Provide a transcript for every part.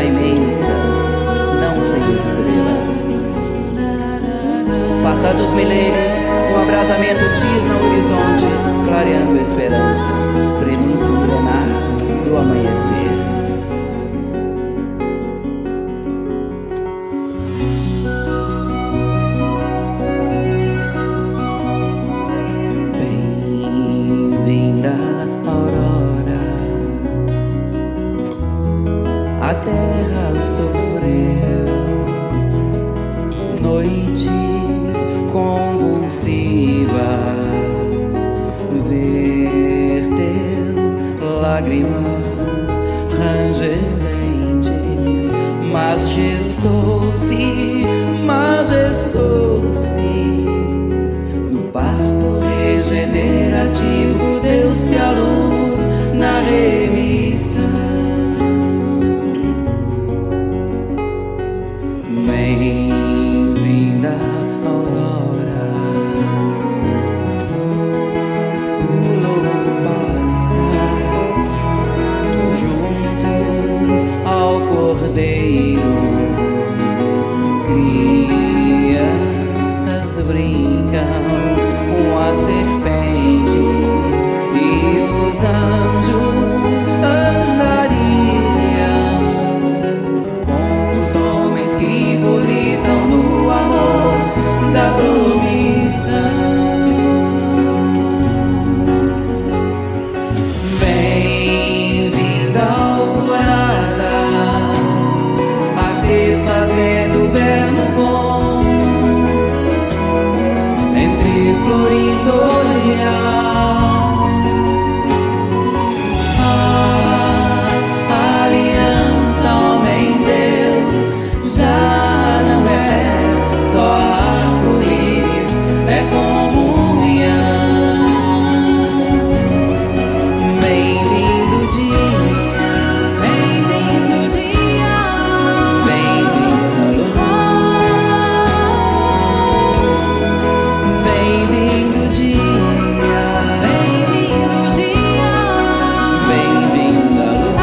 imensa, não sem estrelas. Passados milênios, um abrasamento tisna o horizonte, clareando a esperança, prenúncio milenar do amanhecer. Bem-vinda, aurora. A terra sofreu noites convulsivas, verteu lágrimas rangelentes, mas majestou-se no parto regenerativo, deu-se a luz na remissão. Bem-vinda, aurora. O louco pasta junto ao cordeiro. Crianças brincam com a serpente e os anjos andariam com os homens que volitam no amor da promissão. Bem-vinda, alvorada, a te fazer do belo bom, entre florido olhar. A aliança, homem-deus, já não é só arco-íris, é comunhão. Bem-vindo dia, bem-vindo dia, bem-vinda luz. Bem-vindo dia, bem-vindo dia, bem-vinda luz.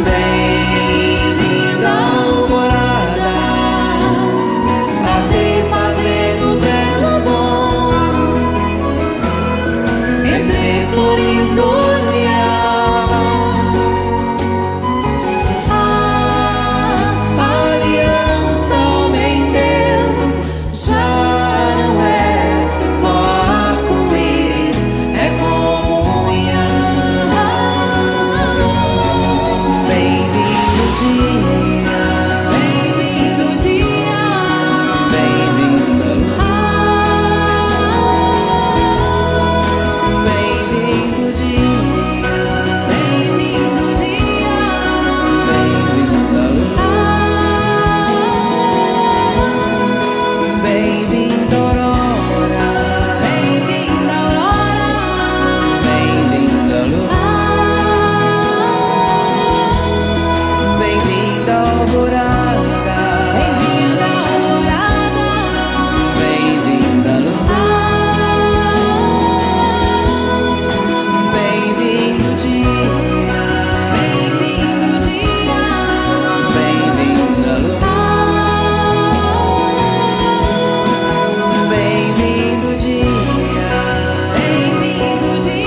Bem-vinda alvorada, a te fazer do belo bom, entre florido olhar. A aliança, homem-deus, já não é só arco-íris, é comunhão. Bem-vindo dia, bem-vindo dia, bem-vinda luz. Bem-vindo dia, bem-vindo dia, bem-vinda luz. Bem-vinda, aurora, bem-vinda, aurora, bem-vinda luz. Bem-vinda, alvorada, bem-vinda, alvorada, bem-vinda luz. Bem-vindo dia, bem-vindo dia, bem-vinda luz. Bem-vindo dia, bem-vindo dia.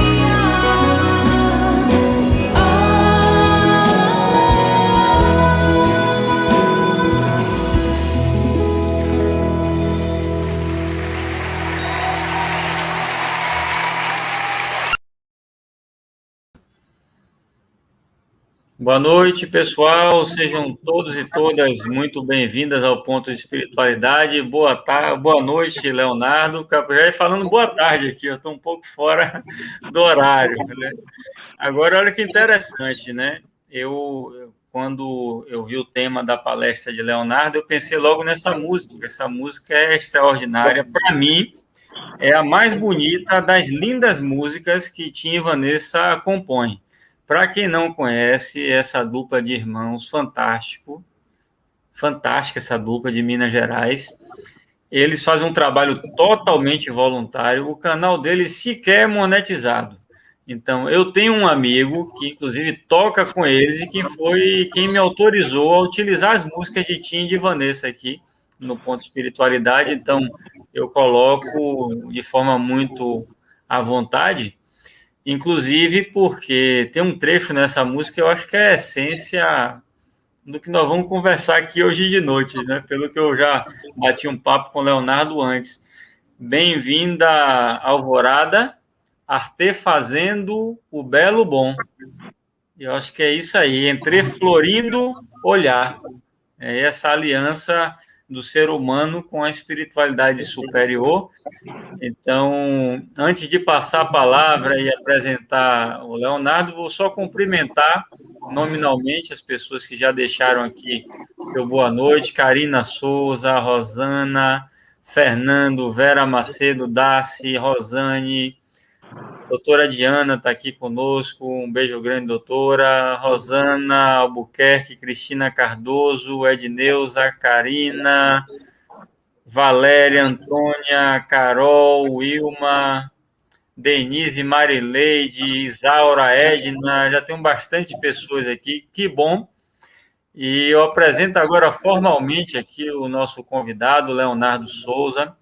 Boa noite, pessoal. Sejam todos e todas muito bem-vindas ao Ponto de Espiritualidade. Boa tarde, boa noite, Leonardo. Já ia falando boa tarde aqui, eu estou um pouco fora do horário, né? Agora, olha que interessante, né? Quando eu vi o tema da palestra de Leonardo, eu pensei logo nessa música. Essa música é extraordinária. Para mim, é a mais bonita das lindas músicas que Tim e Vanessa compõem. Para quem não conhece, essa dupla de irmãos, fantástica essa dupla de Minas Gerais. Eles fazem um trabalho totalmente voluntário, o canal deles sequer é monetizado. Então, eu tenho um amigo que, inclusive, toca com eles e que foi quem me autorizou a utilizar as músicas de Tim e de Vanessa aqui no Ponto Espiritualidade. Então, eu coloco de forma muito à vontade, inclusive porque tem um trecho nessa música que eu acho que é a essência do que nós vamos conversar aqui hoje de noite, né? Pelo que eu já bati um papo com o Leonardo antes. Bem-vinda, Alvorada, artefazendo o belo bom. Eu acho que é isso aí, entre florindo, olhar. É essa aliança do ser humano com a espiritualidade superior. Então, antes de passar a palavra e apresentar o Leonardo, vou só cumprimentar nominalmente as pessoas que já deixaram aqui seu boa noite: Karina Souza, Rosana, Fernando, Vera Macedo, Darcy, Rosane, doutora Diana está aqui conosco, um beijo grande, doutora. Rosana Albuquerque, Cristina Cardoso, Edneuza, Karina, Valéria, Antônia, Carol, Wilma, Denise, Marileide, Isaura, Edna, já tem bastante pessoas aqui, que bom. E eu apresento agora formalmente aqui o nosso convidado, Leonardo Souza.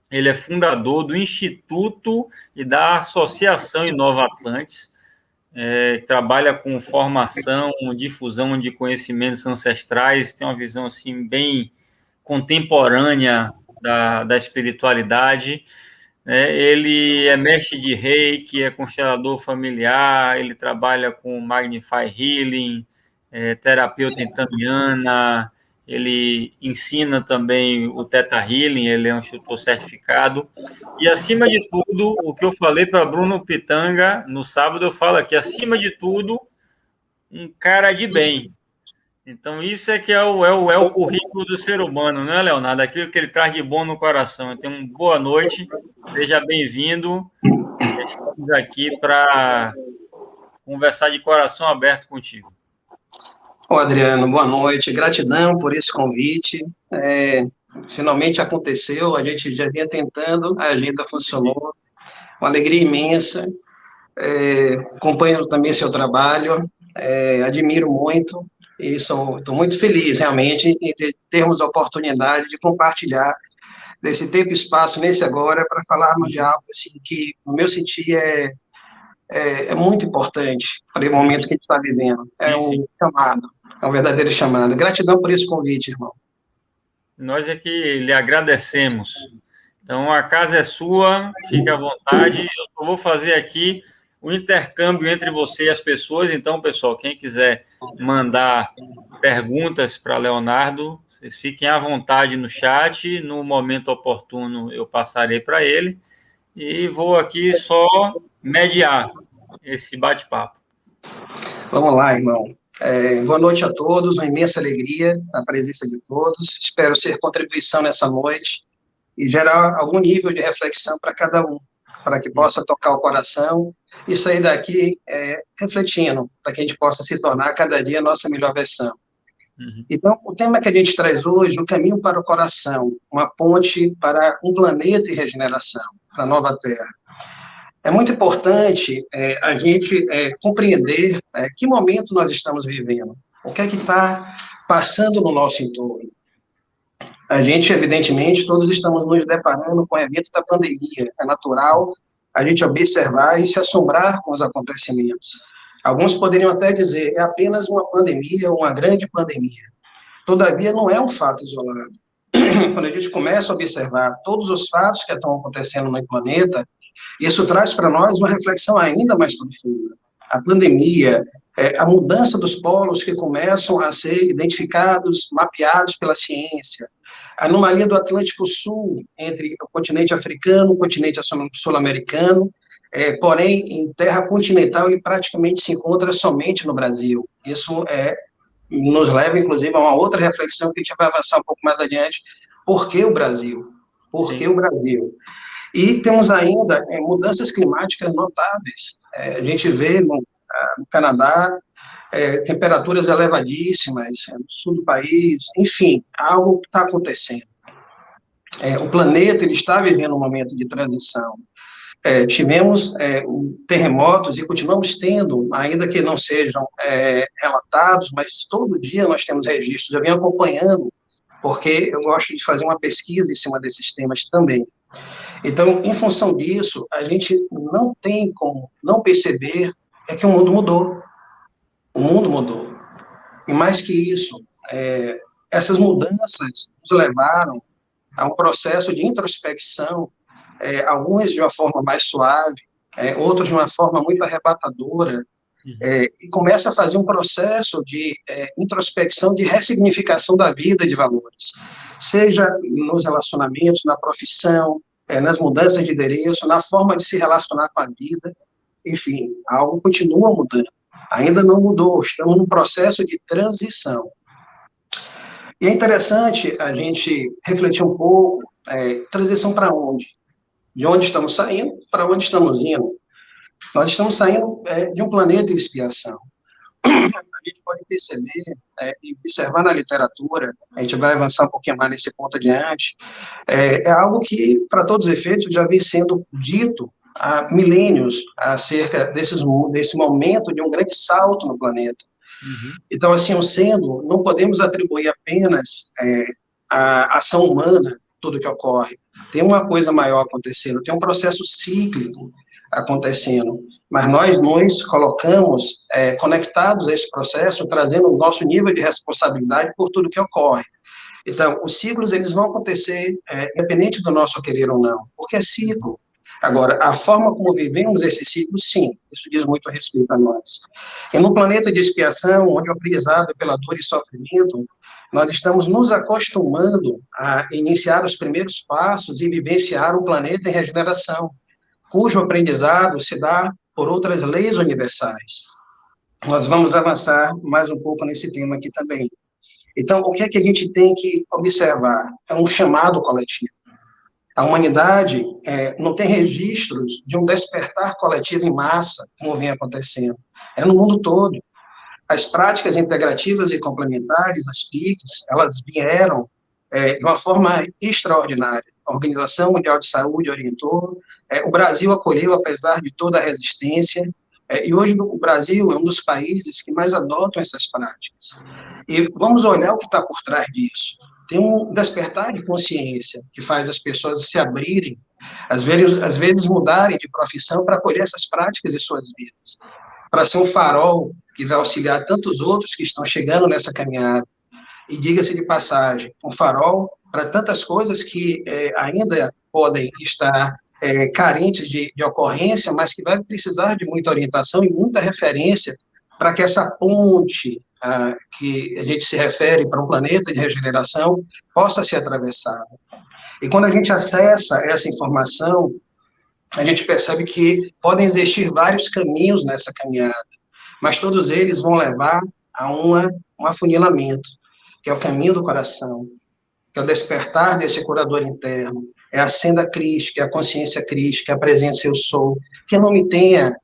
Ele é fundador do Instituto e da Associação Inova Atlantes, trabalha com formação, difusão de conhecimentos ancestrais, tem uma visão assim bem contemporânea da espiritualidade. Ele é mestre de Reiki, é constelador familiar, ele trabalha com Magnify Healing, terapeuta em Tamiana, ele ensina também o Theta Healing, ele é um instrutor certificado. E, acima de tudo, o que eu falei para Bruno Pitanga no sábado, eu falo aqui, acima de tudo, um cara de bem. Então, isso é que é o currículo do ser humano, não é, Leonardo? Aquilo que ele traz de bom no coração. Então, boa noite, seja bem-vindo. Estamos aqui para conversar de coração aberto contigo. Ô, Adriano, boa noite. Gratidão por esse convite. Finalmente aconteceu, a gente já vinha tentando, a agenda funcionou. Uma alegria imensa. Acompanho também seu trabalho, admiro muito. E estou muito feliz, realmente, em termos a oportunidade de compartilhar desse tempo e espaço, nesse agora, para falarmos de algo assim, que, no meu sentir, é muito importante para o momento que a gente está vivendo. É um chamado, é um verdadeiro chamado. Gratidão por esse convite, irmão. Nós é que lhe agradecemos. Então, a casa é sua, fique à vontade. Eu só vou fazer aqui o intercâmbio entre você e as pessoas. Então, pessoal, quem quiser mandar perguntas para Leonardo, vocês fiquem à vontade no chat. No momento oportuno, eu passarei para ele. E vou aqui só mediar esse bate-papo. Vamos lá, irmão. Boa noite a todos, uma imensa alegria na presença de todos. Espero ser contribuição nessa noite e gerar algum nível de reflexão para cada um, para que possa tocar o coração e sair daqui refletindo, para que a gente possa se tornar cada dia a nossa melhor versão. Uhum. Então, o tema que a gente traz hoje, o caminho para o coração, uma ponte para um planeta em regeneração, para a nova Terra. É muito importante a gente compreender que momento nós estamos vivendo, o que é que está passando no nosso entorno. A gente, evidentemente, todos estamos nos deparando com o evento da pandemia. É natural a gente observar e se assombrar com os acontecimentos. Alguns poderiam até dizer, é apenas uma pandemia, uma grande pandemia. Todavia, não é um fato isolado. Quando a gente começa a observar todos os fatos que estão acontecendo no planeta, isso traz para nós uma reflexão ainda mais profunda. A pandemia, a mudança dos polos que começam a ser identificados, mapeados pela ciência, a anomalia do Atlântico Sul entre o continente africano e o continente sul-americano, porém, em terra continental, ele praticamente se encontra somente no Brasil. Isso nos leva, inclusive, a uma outra reflexão que a gente vai avançar um pouco mais adiante. Por que o Brasil? Por que o Brasil? E temos ainda mudanças climáticas notáveis. A gente vê no Canadá temperaturas elevadíssimas, no sul do país, enfim, algo está acontecendo. O planeta ele está vivendo um momento de transição. tivemos terremotos e continuamos tendo, ainda que não sejam relatados, mas todo dia nós temos registros. Eu venho acompanhando, porque eu gosto de fazer uma pesquisa em cima desses temas também. Então, em função disso, a gente não tem como não perceber que o mundo mudou. O mundo mudou. E mais que isso, essas mudanças nos levaram a um processo de introspecção, algumas de uma forma mais suave, outros de uma forma muito arrebatadora, e começa a fazer um processo de introspecção, de ressignificação da vida e de valores, seja nos relacionamentos, na profissão, nas mudanças de endereço, na forma de se relacionar com a vida, enfim, algo continua mudando, ainda não mudou, estamos num processo de transição. E é interessante a gente refletir um pouco, transição para onde? De onde estamos saindo, para onde estamos indo? Nós estamos saindo de um planeta de expiação. A gente pode perceber e observar na literatura, a gente vai avançar um pouquinho mais nesse ponto adiante, é algo que, para todos os efeitos, já vem sendo dito há milênios acerca desse momento de um grande salto no planeta. Então, assim sendo, não podemos atribuir apenas à ação humana tudo que ocorre. Tem uma coisa maior acontecendo, tem um processo cíclico acontecendo, mas nós nos colocamos conectados a esse processo, trazendo o nosso nível de responsabilidade por tudo que ocorre. Então, os ciclos, eles vão acontecer independente do nosso querer ou não, porque é ciclo. Agora, a forma como vivemos esse ciclo, sim, isso diz muito a respeito a nós. E no planeta de expiação, onde o aprendizado é pela dor e sofrimento, nós estamos nos acostumando a iniciar os primeiros passos e vivenciar o planeta em regeneração, cujo aprendizado se dá por outras leis universais. Nós vamos avançar mais um pouco nesse tema aqui também. Então, o que é que a gente tem que observar? É um chamado coletivo. A humanidade não tem registros de um despertar coletivo em massa, como vem acontecendo. É no mundo todo. As práticas integrativas e complementares, as PICs, elas vieram de uma forma extraordinária. A Organização Mundial de Saúde orientou, o Brasil acolheu, apesar de toda a resistência, e hoje o Brasil é um dos países que mais adotam essas práticas. E vamos olhar o que está por trás disso. Tem um despertar de consciência que faz as pessoas se abrirem, às vezes mudarem de profissão para acolher essas práticas em suas vidas, para ser um farol que vai auxiliar tantos outros que estão chegando nessa caminhada. E diga-se de passagem, um farol para tantas coisas que ainda podem estar carentes de ocorrência, mas que vai precisar de muita orientação e muita referência para que essa ponte que a gente se refere para um planeta de regeneração possa ser atravessada. E quando a gente acessa essa informação, a gente percebe que podem existir vários caminhos nessa caminhada, mas todos eles vão levar a um afunilamento, que é o caminho do coração, que é o despertar desse curador interno, é a senda crística, é a consciência crística, é a presença eu sou, que não me tenha,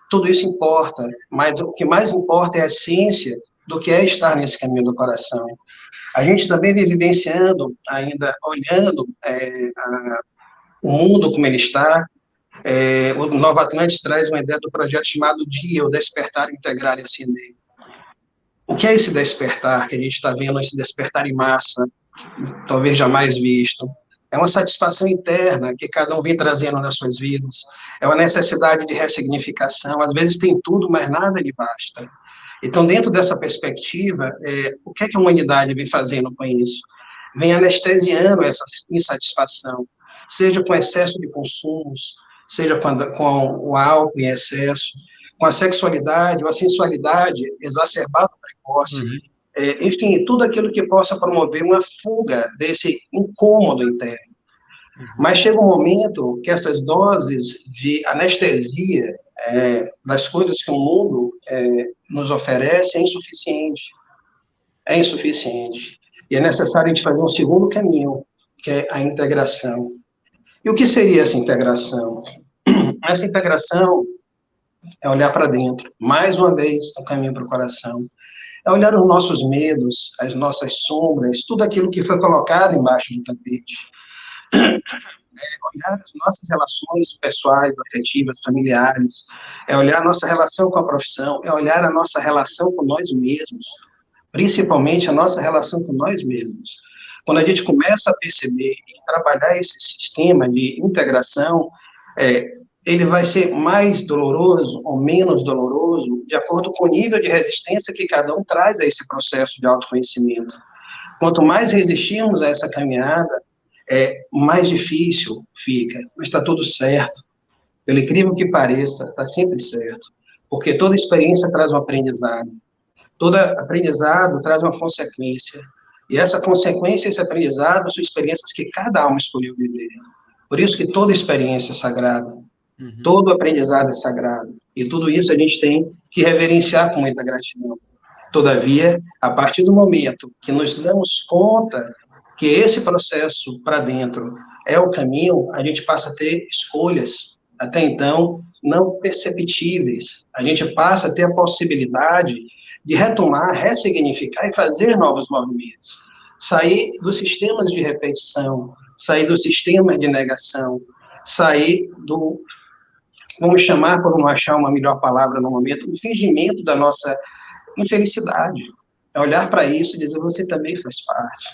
tudo isso importa, mas o que mais importa é a essência do que é estar nesse caminho do coração. A gente também vem vivenciando, ainda olhando o mundo como ele está, o Nova Atlantis traz uma ideia do projeto chamado DIA, o Despertar, Integrar e Ascender. O que é esse despertar que a gente está vendo, esse despertar em massa, talvez jamais visto? É uma satisfação interna que cada um vem trazendo nas suas vidas, é uma necessidade de ressignificação, às vezes tem tudo, mas nada lhe basta. Então, dentro dessa perspectiva, o que é que a humanidade vem fazendo com isso? Vem anestesiando essa insatisfação, seja com excesso de consumos, seja com o álcool em excesso, com a sexualidade ou a sensualidade exacerbada ou precoce, enfim, tudo aquilo que possa promover uma fuga desse incômodo interno. Mas chega um momento que essas doses de anestesia das coisas que o mundo nos oferece é insuficiente. É insuficiente. E é necessário a gente fazer um segundo caminho, que é a integração. E o que seria essa integração? Essa integração é olhar para dentro, mais uma vez, o caminho para o coração. É olhar os nossos medos, as nossas sombras, tudo aquilo que foi colocado embaixo do tapete. olhar as nossas relações pessoais, afetivas, familiares, é olhar a nossa relação com a profissão, é olhar a nossa relação com nós mesmos, principalmente a nossa relação com nós mesmos. Quando a gente começa a perceber e trabalhar esse sistema de integração, ele vai ser mais doloroso ou menos doloroso, de acordo com o nível de resistência que cada um traz a esse processo de autoconhecimento. Quanto mais resistimos a essa caminhada, mais difícil fica, mas está tudo certo. Pelo incrível que pareça, está sempre certo, porque toda experiência traz um aprendizado. Todo aprendizado traz uma consequência. E essa consequência, esse aprendizado, são experiências que cada alma escolheu viver. Por isso que toda experiência é sagrada. Todo aprendizado é sagrado. E tudo isso a gente tem que reverenciar com muita gratidão. Todavia, a partir do momento que nos damos conta que esse processo para dentro é o caminho, a gente passa a ter escolhas, até então, não perceptíveis. A gente passa a ter a possibilidade de retomar, ressignificar e fazer novos movimentos. Sair dos sistemas de repetição, sair do sistema de negação, sair do, vamos chamar, por não achar uma melhor palavra no momento, o fingimento da nossa infelicidade. É olhar para isso e dizer, você também faz parte.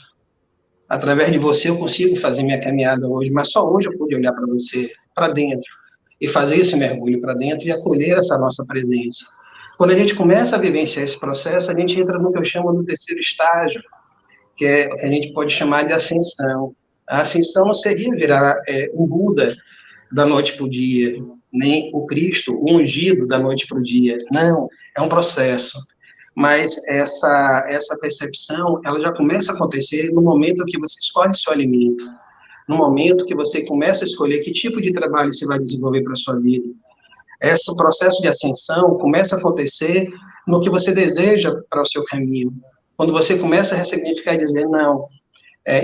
Através de você eu consigo fazer minha caminhada hoje, mas só hoje eu pude olhar para você, para dentro, e fazer esse mergulho para dentro e acolher essa nossa presença. Quando a gente começa a vivenciar esse processo, a gente entra no que eu chamo do terceiro estágio, que é o que a gente pode chamar de ascensão. A ascensão não seria virar um Buda da noite para o dia, nem o Cristo, o ungido da noite para o dia. Não, é um processo. Mas essa percepção, ela já começa a acontecer no momento que você escolhe seu alimento, no momento que você começa a escolher que tipo de trabalho você vai desenvolver para a sua vida. Esse processo de ascensão começa a acontecer no que você deseja para o seu caminho. Quando você começa a ressignificar e dizer, não,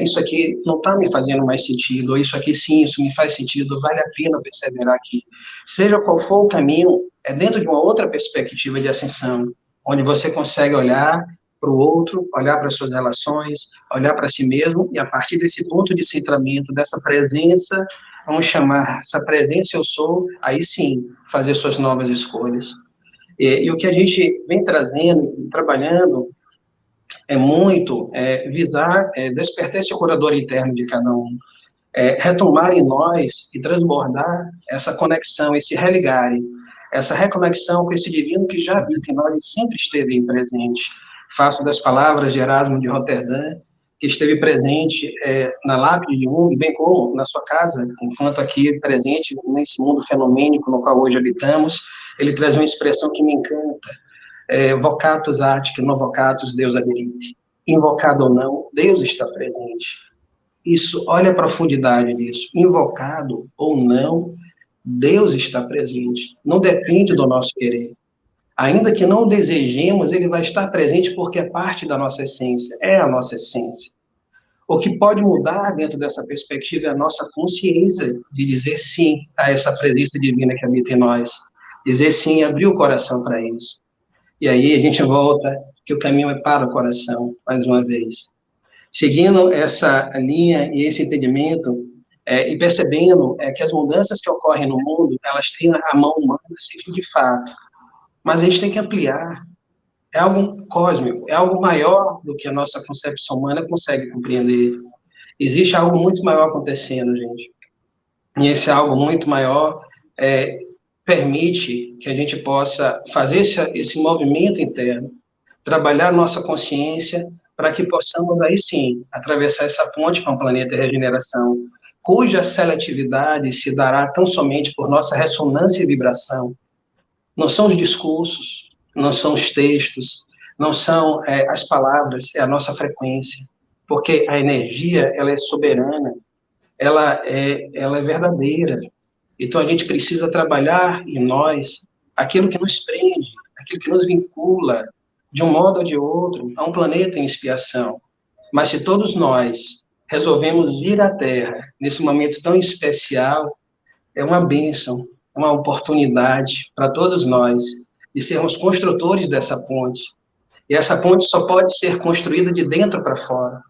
isso aqui não está me fazendo mais sentido, ou isso aqui sim, isso me faz sentido, vale a pena perseverar aqui. Seja qual for o caminho, é dentro de uma outra perspectiva de ascensão, onde você consegue olhar para o outro, olhar para as suas relações, olhar para si mesmo, e a partir desse ponto de centramento, dessa presença, vamos chamar, essa presença eu sou, aí sim, fazer suas novas escolhas. E o que a gente vem trazendo, trabalhando, é muito visar despertar esse curador interno de cada um, retomar em nós e transbordar essa conexão, esse religarem, essa reconexão com esse divino que já habita em nós e sempre esteve presente. Faço das palavras de Erasmo de Roterdã, que esteve presente na lápide de Jung, bem como na sua casa, enquanto aqui presente nesse mundo fenomênico no qual hoje habitamos. Ele traz uma expressão que me encanta, vocatus arte, non vocatus Deus aderite. Invocado ou não, Deus está presente. Isso, olha a profundidade disso. Invocado ou não, Deus está presente. Não depende do nosso querer. Ainda que não o desejemos, ele vai estar presente porque é parte da nossa essência, é a nossa essência. O que pode mudar dentro dessa perspectiva é a nossa consciência de dizer sim a essa presença divina que habita em nós. Dizer sim, abrir o coração para isso. E aí a gente volta, que o caminho é para o coração, mais uma vez. Seguindo essa linha e esse entendimento, e percebendo que as mudanças que ocorrem no mundo, elas têm a mão humana, assim, de fato. Mas a gente tem que ampliar. É algo cósmico, é algo maior do que a nossa concepção humana consegue compreender. Existe algo muito maior acontecendo, gente. E esse algo muito maior permite que a gente possa fazer esse movimento interno, trabalhar nossa consciência para que possamos, aí sim, atravessar essa ponte para um planeta de regeneração, cuja seletividade se dará tão somente por nossa ressonância e vibração. Não são os discursos, não são os textos, não são as palavras, é a nossa frequência. Porque a energia, ela é soberana, ela é verdadeira. Então, a gente precisa trabalhar em nós aquilo que nos prende, aquilo que nos vincula, de um modo ou de outro, a um planeta em expiação. Mas se todos nós resolvemos vir à Terra, nesse momento tão especial, é uma bênção, uma oportunidade para todos nós de sermos construtores dessa ponte. E essa ponte só pode ser construída de dentro para fora.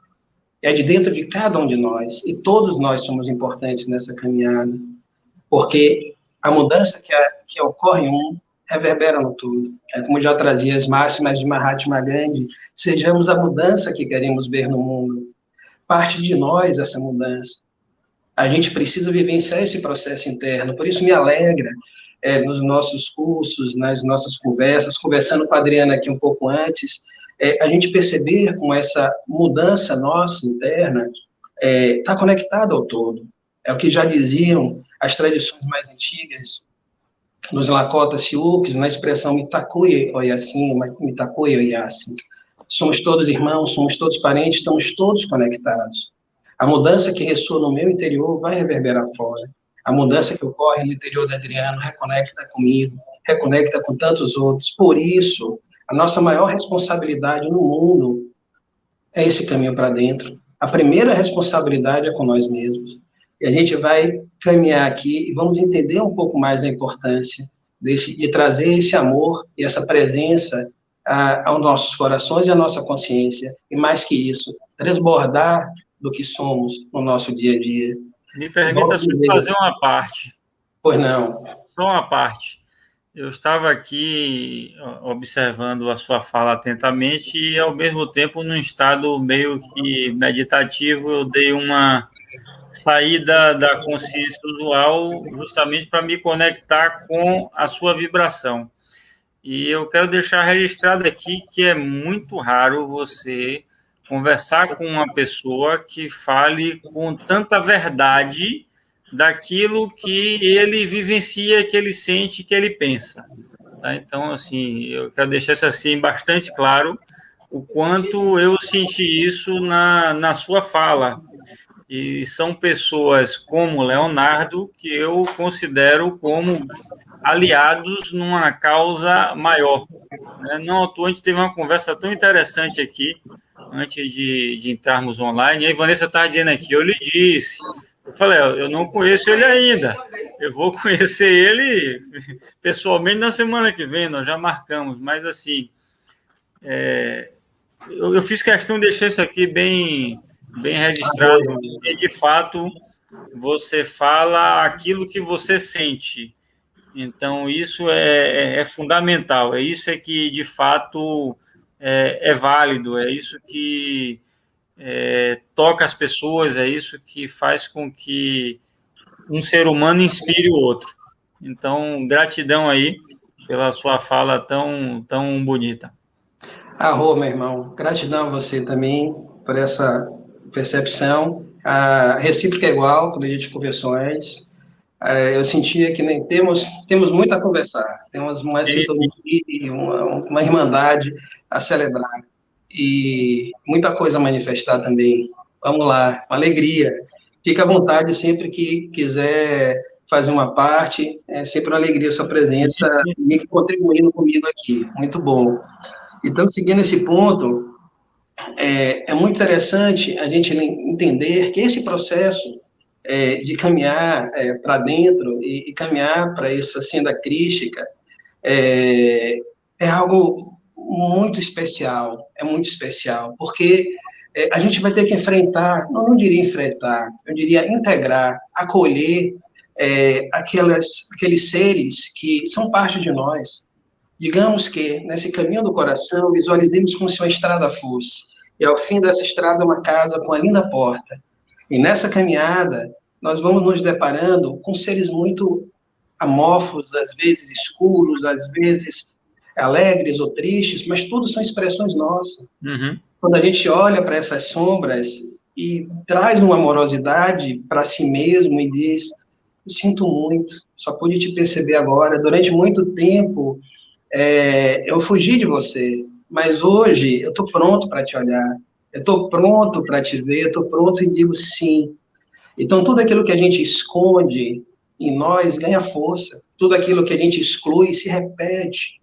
é de dentro de cada um de nós, e todos nós somos importantes nessa caminhada, porque a mudança que ocorre em um reverbera no todo. É como já trazia as máximas de Mahatma Gandhi, sejamos a mudança que queremos ver no mundo. Parte de nós essa mudança. A gente precisa vivenciar esse processo interno, por isso me alegra, nos nossos cursos, nas nossas conversas, conversando com a Adriana aqui um pouco antes, a gente perceber com essa mudança nossa interna, está conectado ao todo. É o que já diziam as tradições mais antigas, nos Lakota Sioux, na expressão Mitakuye Oyasin, Mitakuye Oyasin. Somos todos irmãos, somos todos parentes, estamos todos conectados. A mudança que ressoa no meu interior vai reverberar fora. A mudança que ocorre no interior da Adriano reconecta comigo, reconecta com tantos outros. Por isso, a nossa maior responsabilidade no mundo é esse caminho para dentro. A primeira responsabilidade é com nós mesmos. E a gente vai caminhar aqui e vamos entender um pouco mais a importância de trazer esse amor e essa presença aos nossos corações e à nossa consciência. E mais que isso, transbordar do que somos no nosso dia a dia. Me permita só fazer uma parte. Pois não. Só uma parte. Eu estava aqui observando a sua fala atentamente e, ao mesmo tempo, num estado meio que meditativo, eu dei uma saída da consciência usual justamente para me conectar com a sua vibração. E eu quero deixar registrado aqui que é muito raro você conversar com uma pessoa que fale com tanta verdade daquilo que ele vivencia, que ele sente, que ele pensa. Tá? Então, assim, eu quero deixar isso assim bastante claro, o quanto eu senti isso na sua fala. E são pessoas como Leonardo que eu considero como aliados numa causa maior. Não à toa, a gente teve uma conversa tão interessante aqui, antes de entrarmos online, e a Vanessa estava dizendo aqui, eu lhe disse, eu falei, eu não conheço ele ainda, eu vou conhecer ele pessoalmente na semana que vem, nós já marcamos, mas assim, eu fiz questão de deixar isso aqui bem registrado, e de fato, você fala aquilo que você sente, então isso é fundamental, isso é que de fato é válido, é isso que toca as pessoas, é isso que faz com que um ser humano inspire o outro. Então, gratidão aí pela sua fala tão bonita. Arro, meu irmão, gratidão a você também por essa percepção. A recíproca é igual, quando a gente conversou antes. Eu sentia que nem temos muito a conversar, temos uma sintonia, uma irmandade a celebrar e muita coisa a manifestar também. Vamos lá, uma alegria. Fica à vontade sempre que quiser fazer uma parte, é sempre uma alegria a sua presença e contribuindo comigo aqui. Muito bom. Então, seguindo esse ponto, é muito interessante a gente entender que esse processo de caminhar para dentro e caminhar para essa senda crística é algo muito especial, porque a gente vai ter que enfrentar, não diria enfrentar, eu diria integrar, acolher aqueles seres que são parte de nós. Digamos que, nesse caminho do coração, visualizemos como se uma estrada fosse, e ao fim dessa estrada uma casa com uma linda porta. E nessa caminhada, nós vamos nos deparando com seres muito amorfos, às vezes escuros, às vezes alegres ou tristes, mas tudo são expressões nossas. Uhum. Quando a gente olha para essas sombras e traz uma amorosidade para si mesmo e diz, eu sinto muito, só pude te perceber agora, durante muito tempo eu fugi de você, mas hoje eu estou pronto para te olhar, eu estou pronto para te ver, eu estou pronto e digo sim. Então, tudo aquilo que a gente esconde em nós ganha força, tudo aquilo que a gente exclui se repete,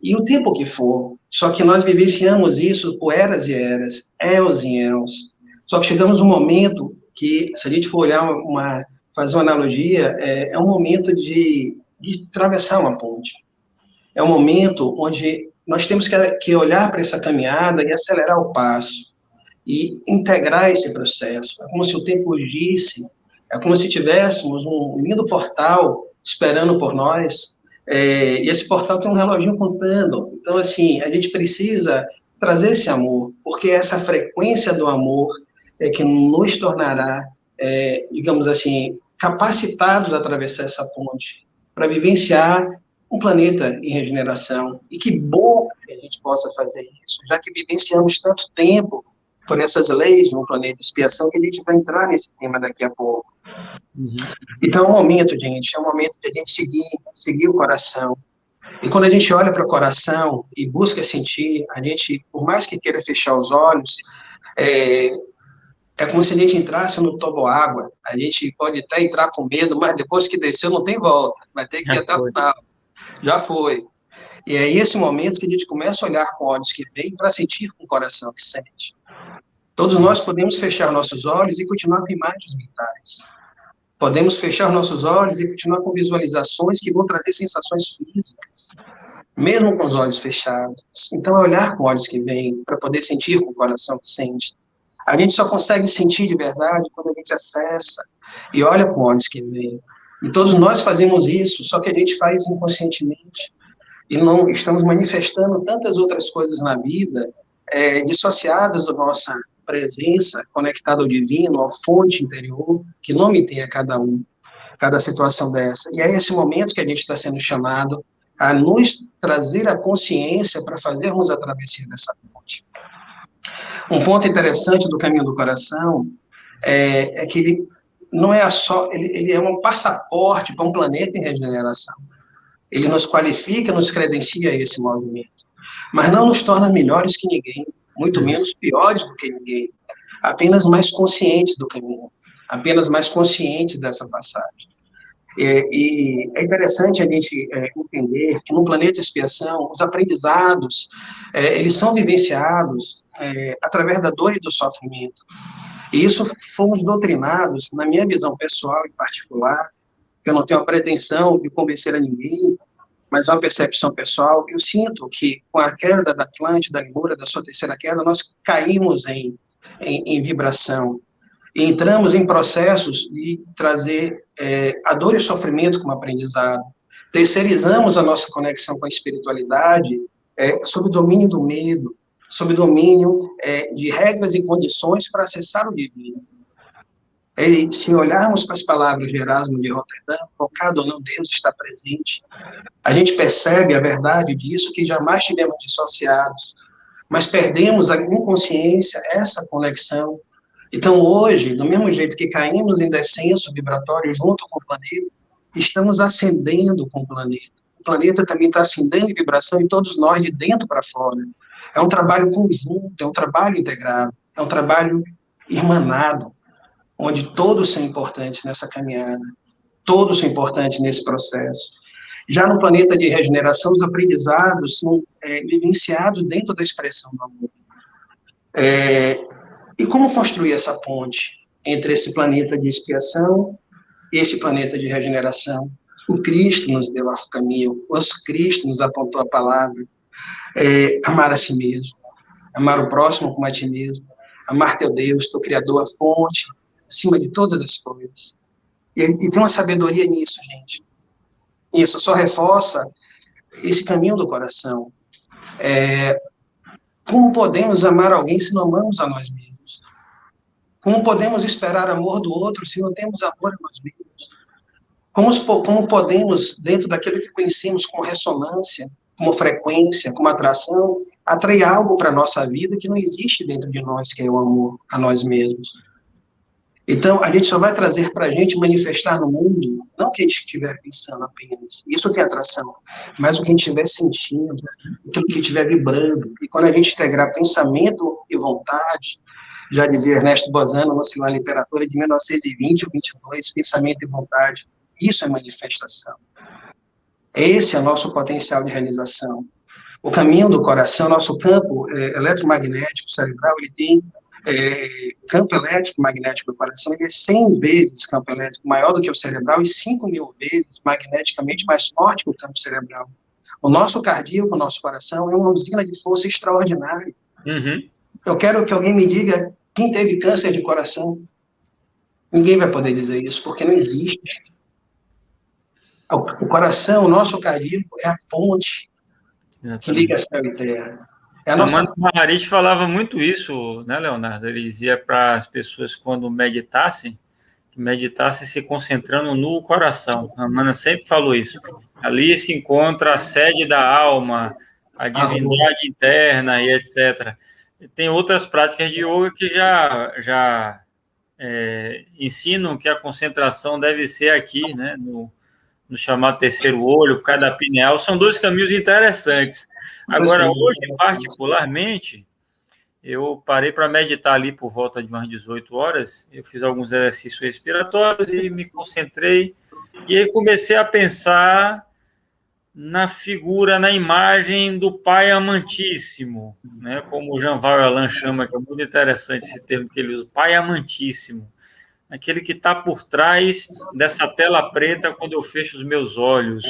e o tempo que for, só que nós vivenciamos isso por eras e eras, éons e éons, só que chegamos um momento que, se a gente for olhar fazer uma analogia, é um momento de atravessar uma ponte, é um momento onde nós temos que olhar para essa caminhada e acelerar o passo, e integrar esse processo. É como se o tempo urgisse, é como se tivéssemos um lindo portal esperando por nós, e esse portal tem um reloginho contando. Então, assim, a gente precisa trazer esse amor, porque essa frequência do amor é que nos tornará, digamos assim, capacitados a atravessar essa ponte para vivenciar um planeta em regeneração. E que bom que a gente possa fazer isso, já que vivenciamos tanto tempo por essas leis no planeta expiação, que a gente vai entrar nesse tema daqui a pouco. Então, é um momento, gente, é um momento de a gente seguir o coração. E quando a gente olha para o coração e busca sentir, a gente, por mais que queira fechar os olhos, é como se a gente entrasse no toboágua. A gente pode até entrar com medo, mas depois que desceu não tem volta. Vai ter que ir até o final. Já foi. E é esse momento que a gente começa a olhar com olhos que veem para sentir com o coração que sente. Todos nós podemos fechar nossos olhos e continuar com imagens mentais. Podemos fechar nossos olhos e continuar com visualizações que vão trazer sensações físicas, mesmo com os olhos fechados. Então, é olhar com olhos que veem para poder sentir com o coração que sente. A gente só consegue sentir de verdade quando a gente acessa e olha com olhos que veem. E todos nós fazemos isso, só que a gente faz inconscientemente. E não estamos manifestando tantas outras coisas na vida, dissociadas da nossa presença, conectada ao divino, à fonte interior, que nome tem a cada um, cada situação dessa. E é esse momento que a gente está sendo chamado a nos trazer a consciência para fazermos a travessia dessa ponte. Um ponto interessante do caminho do coração é que ele não é só, ele é um passaporte para um planeta em regeneração. Ele nos qualifica, nos credencia a esse movimento, mas não nos torna melhores que ninguém, muito menos piores do que ninguém, apenas mais conscientes do caminho, apenas mais conscientes dessa passagem. E é interessante a gente entender que no planeta expiação, os aprendizados, eles são vivenciados através da dor e do sofrimento. E isso fomos doutrinados, na minha visão pessoal em particular, que eu não tenho a pretensão de convencer a ninguém, mas é uma percepção pessoal. Eu sinto que com a queda da Atlântida, da Lemúria, da sua terceira queda, nós caímos em vibração. E entramos em processos de trazer a dor e o sofrimento como aprendizado. Terceirizamos a nossa conexão com a espiritualidade sob o domínio do medo, sob o domínio de regras e condições para acessar o divino. E, se olharmos para as palavras de Erasmo de Roterdã, focado ou não, Deus está presente, a gente percebe a verdade disso, que jamais estivemos dissociados, mas perdemos a inconsciência, essa conexão. Então, hoje, do mesmo jeito que caímos em descenso vibratório junto com o planeta, estamos ascendendo com o planeta. O planeta também está ascendendo em vibração e todos nós de dentro para fora. É um trabalho conjunto, é um trabalho integrado, é um trabalho irmanado, onde todos são importantes nessa caminhada, todos são importantes nesse processo. Já no planeta de regeneração, os aprendizados são vivenciados dentro da expressão do amor. E como construir essa ponte entre esse planeta de expiação e esse planeta de regeneração? O Cristo nos deu o caminho, o Cristo nos apontou a palavra, amar a si mesmo, amar o próximo como a ti mesmo, amar teu Deus, teu Criador, a fonte, acima de todas as coisas. E tem uma sabedoria nisso, gente. Isso só reforça esse caminho do coração. Como podemos amar alguém se não amamos a nós mesmos? Como podemos esperar amor do outro se não temos amor a nós mesmos? Como podemos, dentro daquilo que conhecemos como ressonância, como frequência, como atração, atrair algo para a nossa vida que não existe dentro de nós, que é o amor a nós mesmos? Então, a gente só vai trazer para a gente manifestar no mundo, não o que a gente estiver pensando apenas, isso que é atração, mas o que a gente estiver sentindo, aquilo que estiver vibrando. E quando a gente integrar pensamento e vontade, já dizia Ernesto Bozano, na literatura de 1920 ou 22, pensamento e vontade, isso é manifestação. Esse é o nosso potencial de realização. O caminho do coração, nosso campo eletromagnético cerebral, ele tem campo elétrico magnético do coração, ele é 100 vezes campo elétrico maior do que o cerebral e 5.000 vezes magneticamente mais forte que o campo cerebral. O nosso cardíaco, o nosso coração, é uma usina de força extraordinária. Eu quero que alguém me diga quem teve câncer de coração. Ninguém vai poder dizer isso, porque não existe. O coração, o nosso cardíaco, é a ponte que liga Exatamente. céu e terra. É a Amanda nossa... Maharishi falava muito isso, né, Leonardo? Ele dizia para as pessoas quando meditassem, que meditassem se concentrando no coração. A Amanda sempre falou isso. Ali se encontra a sede da alma, a divindade interna e etc. E tem outras práticas de yoga que já ensinam que a concentração deve ser aqui, né, no chamado terceiro olho, por causa da pineal. São dois caminhos interessantes. Agora, hoje, particularmente, eu parei para meditar ali por volta de umas 18 horas, eu fiz alguns exercícios respiratórios e me concentrei, e aí comecei a pensar na figura, na imagem do Pai Amantíssimo, né? Como o Jean Alain chama, que é muito interessante esse termo que ele usa, Pai Amantíssimo, aquele que está por trás dessa tela preta quando eu fecho os meus olhos,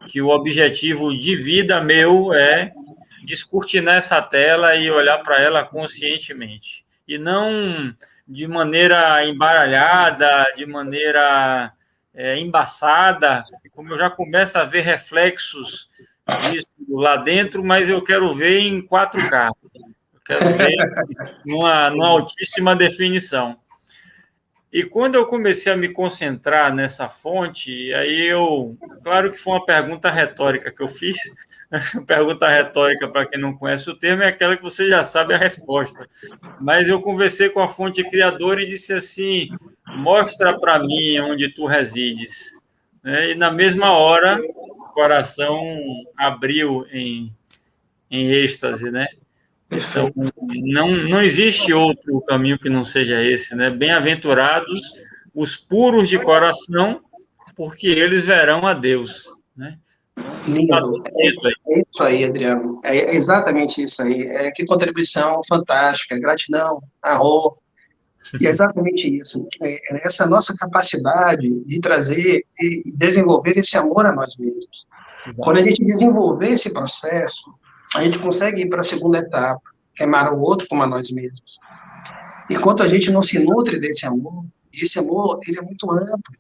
que o objetivo de vida meu é descortinar essa tela e olhar para ela conscientemente. E não de maneira embaralhada, de maneira embaçada, como eu já começo a ver reflexos disso lá dentro, mas eu quero ver em 4K. Eu quero ver numa altíssima definição. E quando eu comecei a me concentrar nessa fonte, aí claro que foi uma pergunta retórica que eu fiz. Pergunta retórica, para quem não conhece o termo, é aquela que você já sabe a resposta. Mas eu conversei com a fonte criadora e disse assim: mostra para mim onde tu resides. E na mesma hora, o coração abriu em êxtase, né? Então, não existe outro caminho que não seja esse, né? Bem-aventurados os puros de coração, porque eles verão a Deus, né? Lindo. É isso aí, Adriano. É exatamente isso aí. Que contribuição fantástica. Gratidão, arro. E é exatamente isso. Essa nossa capacidade de trazer e desenvolver esse amor a nós mesmos. Quando a gente desenvolver esse processo, a gente consegue ir para a segunda etapa, que é amar o outro como a nós mesmos. Enquanto a gente não se nutre desse amor, e esse amor ele é muito amplo,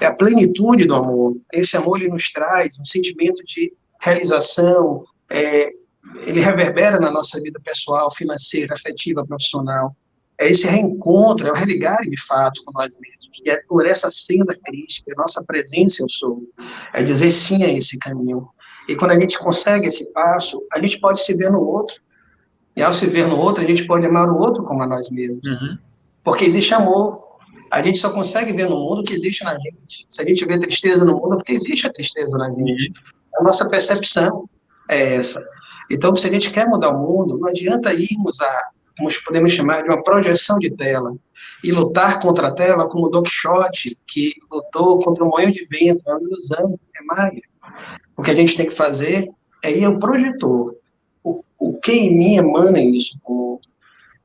é a plenitude do amor. Esse amor ele nos traz um sentimento de realização, ele reverbera na nossa vida pessoal, financeira, afetiva, profissional. É esse reencontro, é o religar de fato com nós mesmos. E é por essa senda crística, a nossa presença eu sou, é dizer sim a esse caminho. E quando a gente consegue esse passo, a gente pode se ver no outro. E ao se ver no outro, a gente pode amar o outro como a nós mesmos. Uhum. Porque existe amor. A gente só consegue ver no mundo o que existe na gente. Se a gente vê tristeza no mundo, é porque existe a tristeza na gente. A nossa percepção é essa. Então, se a gente quer mudar o mundo, não adianta irmos como podemos chamar de uma projeção de tela, e lutar contra a tela como o Don Quixote, que lutou contra um moinho de vento, é uma ilusão, é maia. O que a gente tem que fazer é ir ao projetor. O que em mim emana isso?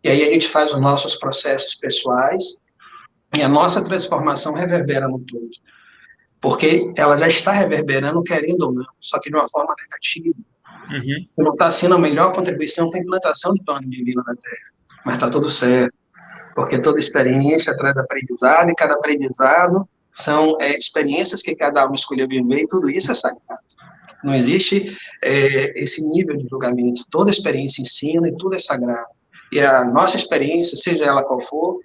E aí a gente faz os nossos processos pessoais, e a nossa transformação reverbera no todo. Porque ela já está reverberando, querendo ou não, só que de uma forma negativa. Uhum. Não está sendo a melhor contribuição para a implantação do plano divino na Terra. Mas está tudo certo. Porque toda experiência traz aprendizado, e cada aprendizado são experiências que cada alma escolheu viver, e tudo isso é sagrado. Não existe esse nível de julgamento. Toda experiência ensina e tudo é sagrado. E a nossa experiência, seja ela qual for,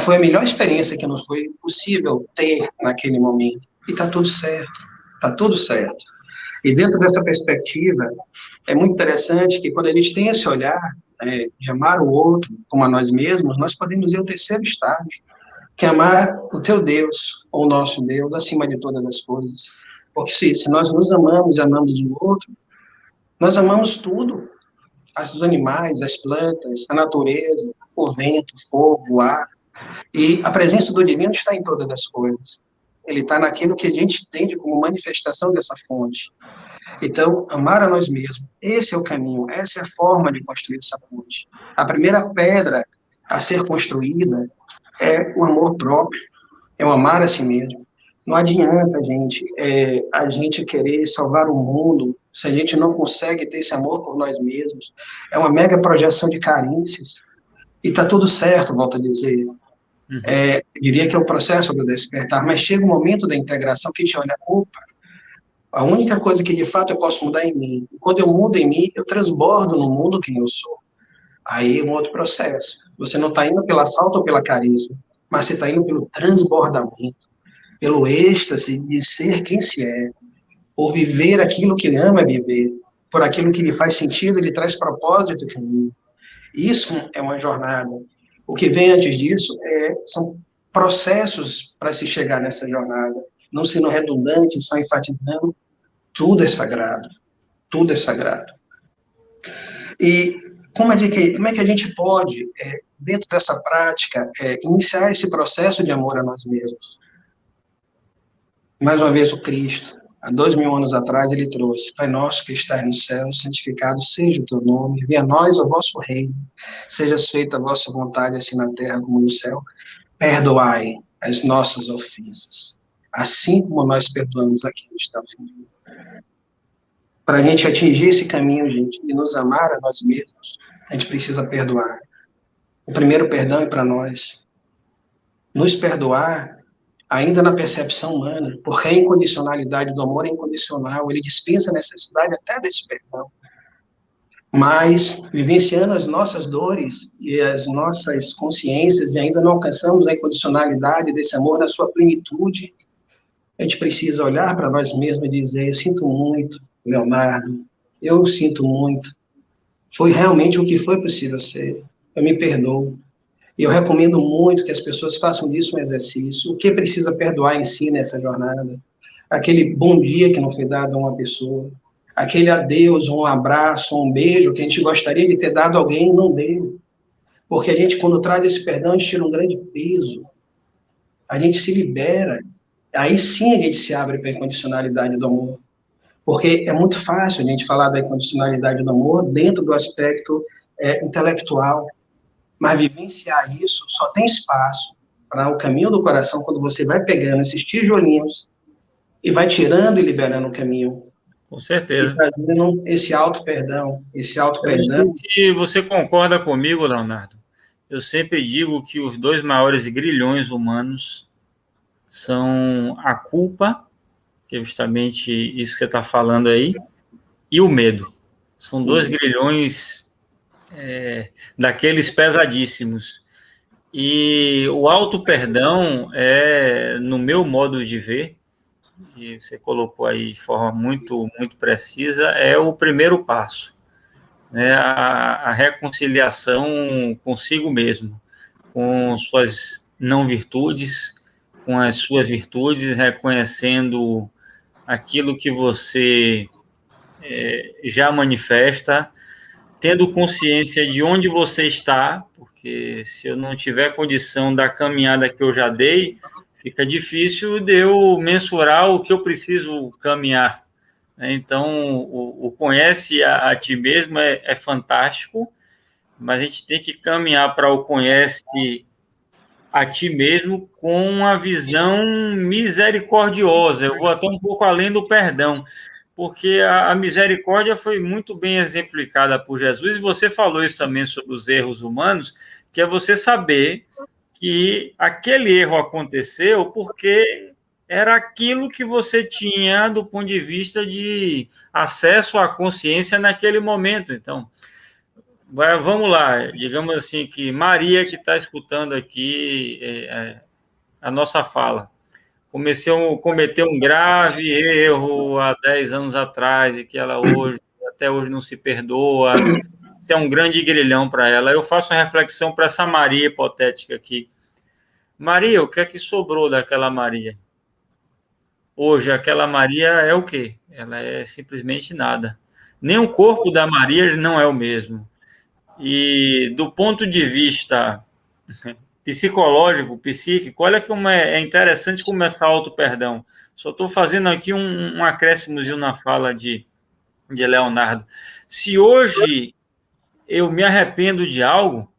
foi a melhor experiência que nos foi possível ter naquele momento. E está tudo certo. Está tudo certo. E dentro dessa perspectiva, é muito interessante que quando a gente tem esse olhar de amar o outro como a nós mesmos, nós podemos ir ao terceiro estágio, que é amar o teu Deus, ou o nosso Deus, acima de todas as coisas. Porque se nós nos amamos e amamos o outro, nós amamos tudo. Os animais, as plantas, a natureza, o vento, o fogo, o ar. E a presença do divino está em todas as coisas. Ele está naquilo que a gente entende como manifestação dessa fonte. Então, amar a nós mesmos, esse é o caminho, essa é a forma de construir essa ponte. A primeira pedra a ser construída é o amor próprio, é o amar a si mesmo. Não adianta, gente, a gente querer salvar o mundo se a gente não consegue ter esse amor por nós mesmos, é uma mega projeção de carências, e está tudo certo, volto a dizer. Eu diria que é o processo do despertar, mas chega o momento da integração que a gente olha, opa, a única coisa que de fato eu posso mudar em mim, e quando eu mudo em mim, eu transbordo no mundo quem eu sou. Aí é um outro processo. Você não está indo pela falta ou pela carência, mas você está indo pelo transbordamento, pelo êxtase de ser quem se é, ou viver aquilo que ele ama viver, por aquilo que lhe faz sentido, ele traz propósito e caminho. Isso é uma jornada. O que vem antes disso são processos para se chegar nessa jornada, não sendo redundante, só enfatizando, tudo é sagrado, tudo é sagrado. E como é que a gente pode, dentro dessa prática, iniciar esse processo de amor a nós mesmos? Mais uma vez, o Cristo, há 2000 anos atrás, ele trouxe: Pai nosso que estás no céu, santificado seja o teu nome, venha a nós o vosso reino, seja feita a vossa vontade, assim na terra como no céu. Perdoai as nossas ofensas, assim como nós perdoamos a quem está ofendido. Para a gente atingir esse caminho, gente, de nos amar a nós mesmos, a gente precisa perdoar. O primeiro perdão é para nós. Nos perdoar, ainda na percepção humana, porque a incondicionalidade do amor é incondicional, ele dispensa a necessidade até desse perdão. Mas, vivenciando as nossas dores e as nossas consciências, e ainda não alcançamos a incondicionalidade desse amor na sua plenitude, a gente precisa olhar para nós mesmos e dizer: eu sinto muito, Leonardo, eu sinto muito, foi realmente o que foi possível ser, eu me perdoo. E eu recomendo muito que as pessoas façam disso um exercício. O que precisa perdoar em si nessa jornada? Aquele bom dia que não foi dado a uma pessoa, aquele adeus, um abraço, um beijo que a gente gostaria de ter dado a alguém e não deu. Porque a gente, quando traz esse perdão, a gente tira um grande peso, a gente se libera, aí sim a gente se abre para a incondicionalidade do amor. Porque é muito fácil a gente falar da incondicionalidade do amor dentro do aspecto intelectual, mas vivenciar isso só tem espaço para o caminho do coração quando você vai pegando esses tijolinhos e vai tirando e liberando o caminho. Com certeza. E fazendo esse auto-perdão, Se você concorda comigo, Leonardo, eu sempre digo que os dois maiores grilhões humanos são a culpa, que é justamente isso que você está falando aí, e o medo. São dois grilhões daqueles pesadíssimos. E o auto-perdão no meu modo de ver, e você colocou aí de forma muito, muito precisa, é o primeiro passo, né? A reconciliação consigo mesmo, com suas não virtudes, com as suas virtudes, reconhecendo aquilo que você já manifesta, tendo consciência de onde você está, porque se eu não tiver condição da caminhada que eu já dei, fica difícil de eu mensurar o que eu preciso caminhar. Então, o conhece a ti mesmo é fantástico, mas a gente tem que caminhar para o conhece a ti mesmo com uma visão misericordiosa. Eu vou até um pouco além do perdão, porque a misericórdia foi muito bem exemplificada por Jesus, e você falou isso também sobre os erros humanos, que é você saber que aquele erro aconteceu porque era aquilo que você tinha do ponto de vista de acesso à consciência naquele momento. Então, vamos lá, digamos assim, que Maria, que está escutando aqui a nossa fala, cometeu um grave erro há 10 anos atrás, e que ela até hoje não se perdoa. Isso é um grande grilhão para ela. Eu faço uma reflexão para essa Maria hipotética aqui. Maria, o que é que sobrou daquela Maria? Hoje, aquela Maria é o quê? Ela é simplesmente nada. Nem o corpo da Maria não é o mesmo. E do ponto de vista psicológico, psíquico, olha como é interessante começar auto-perdão. Só estou fazendo aqui um acréscimozinho na fala de Leonardo. Se hoje eu me arrependo de algo,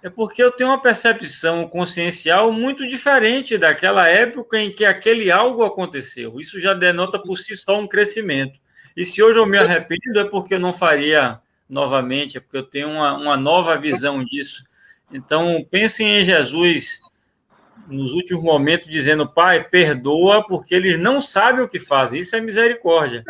é porque eu tenho uma percepção consciencial muito diferente daquela época em que aquele algo aconteceu. Isso já denota por si só um crescimento. E se hoje eu me arrependo, é porque eu não faria novamente, é porque eu tenho uma nova visão disso. Então, pensem em Jesus nos últimos momentos, dizendo: Pai, perdoa, porque eles não sabem o que fazem. Isso é misericórdia.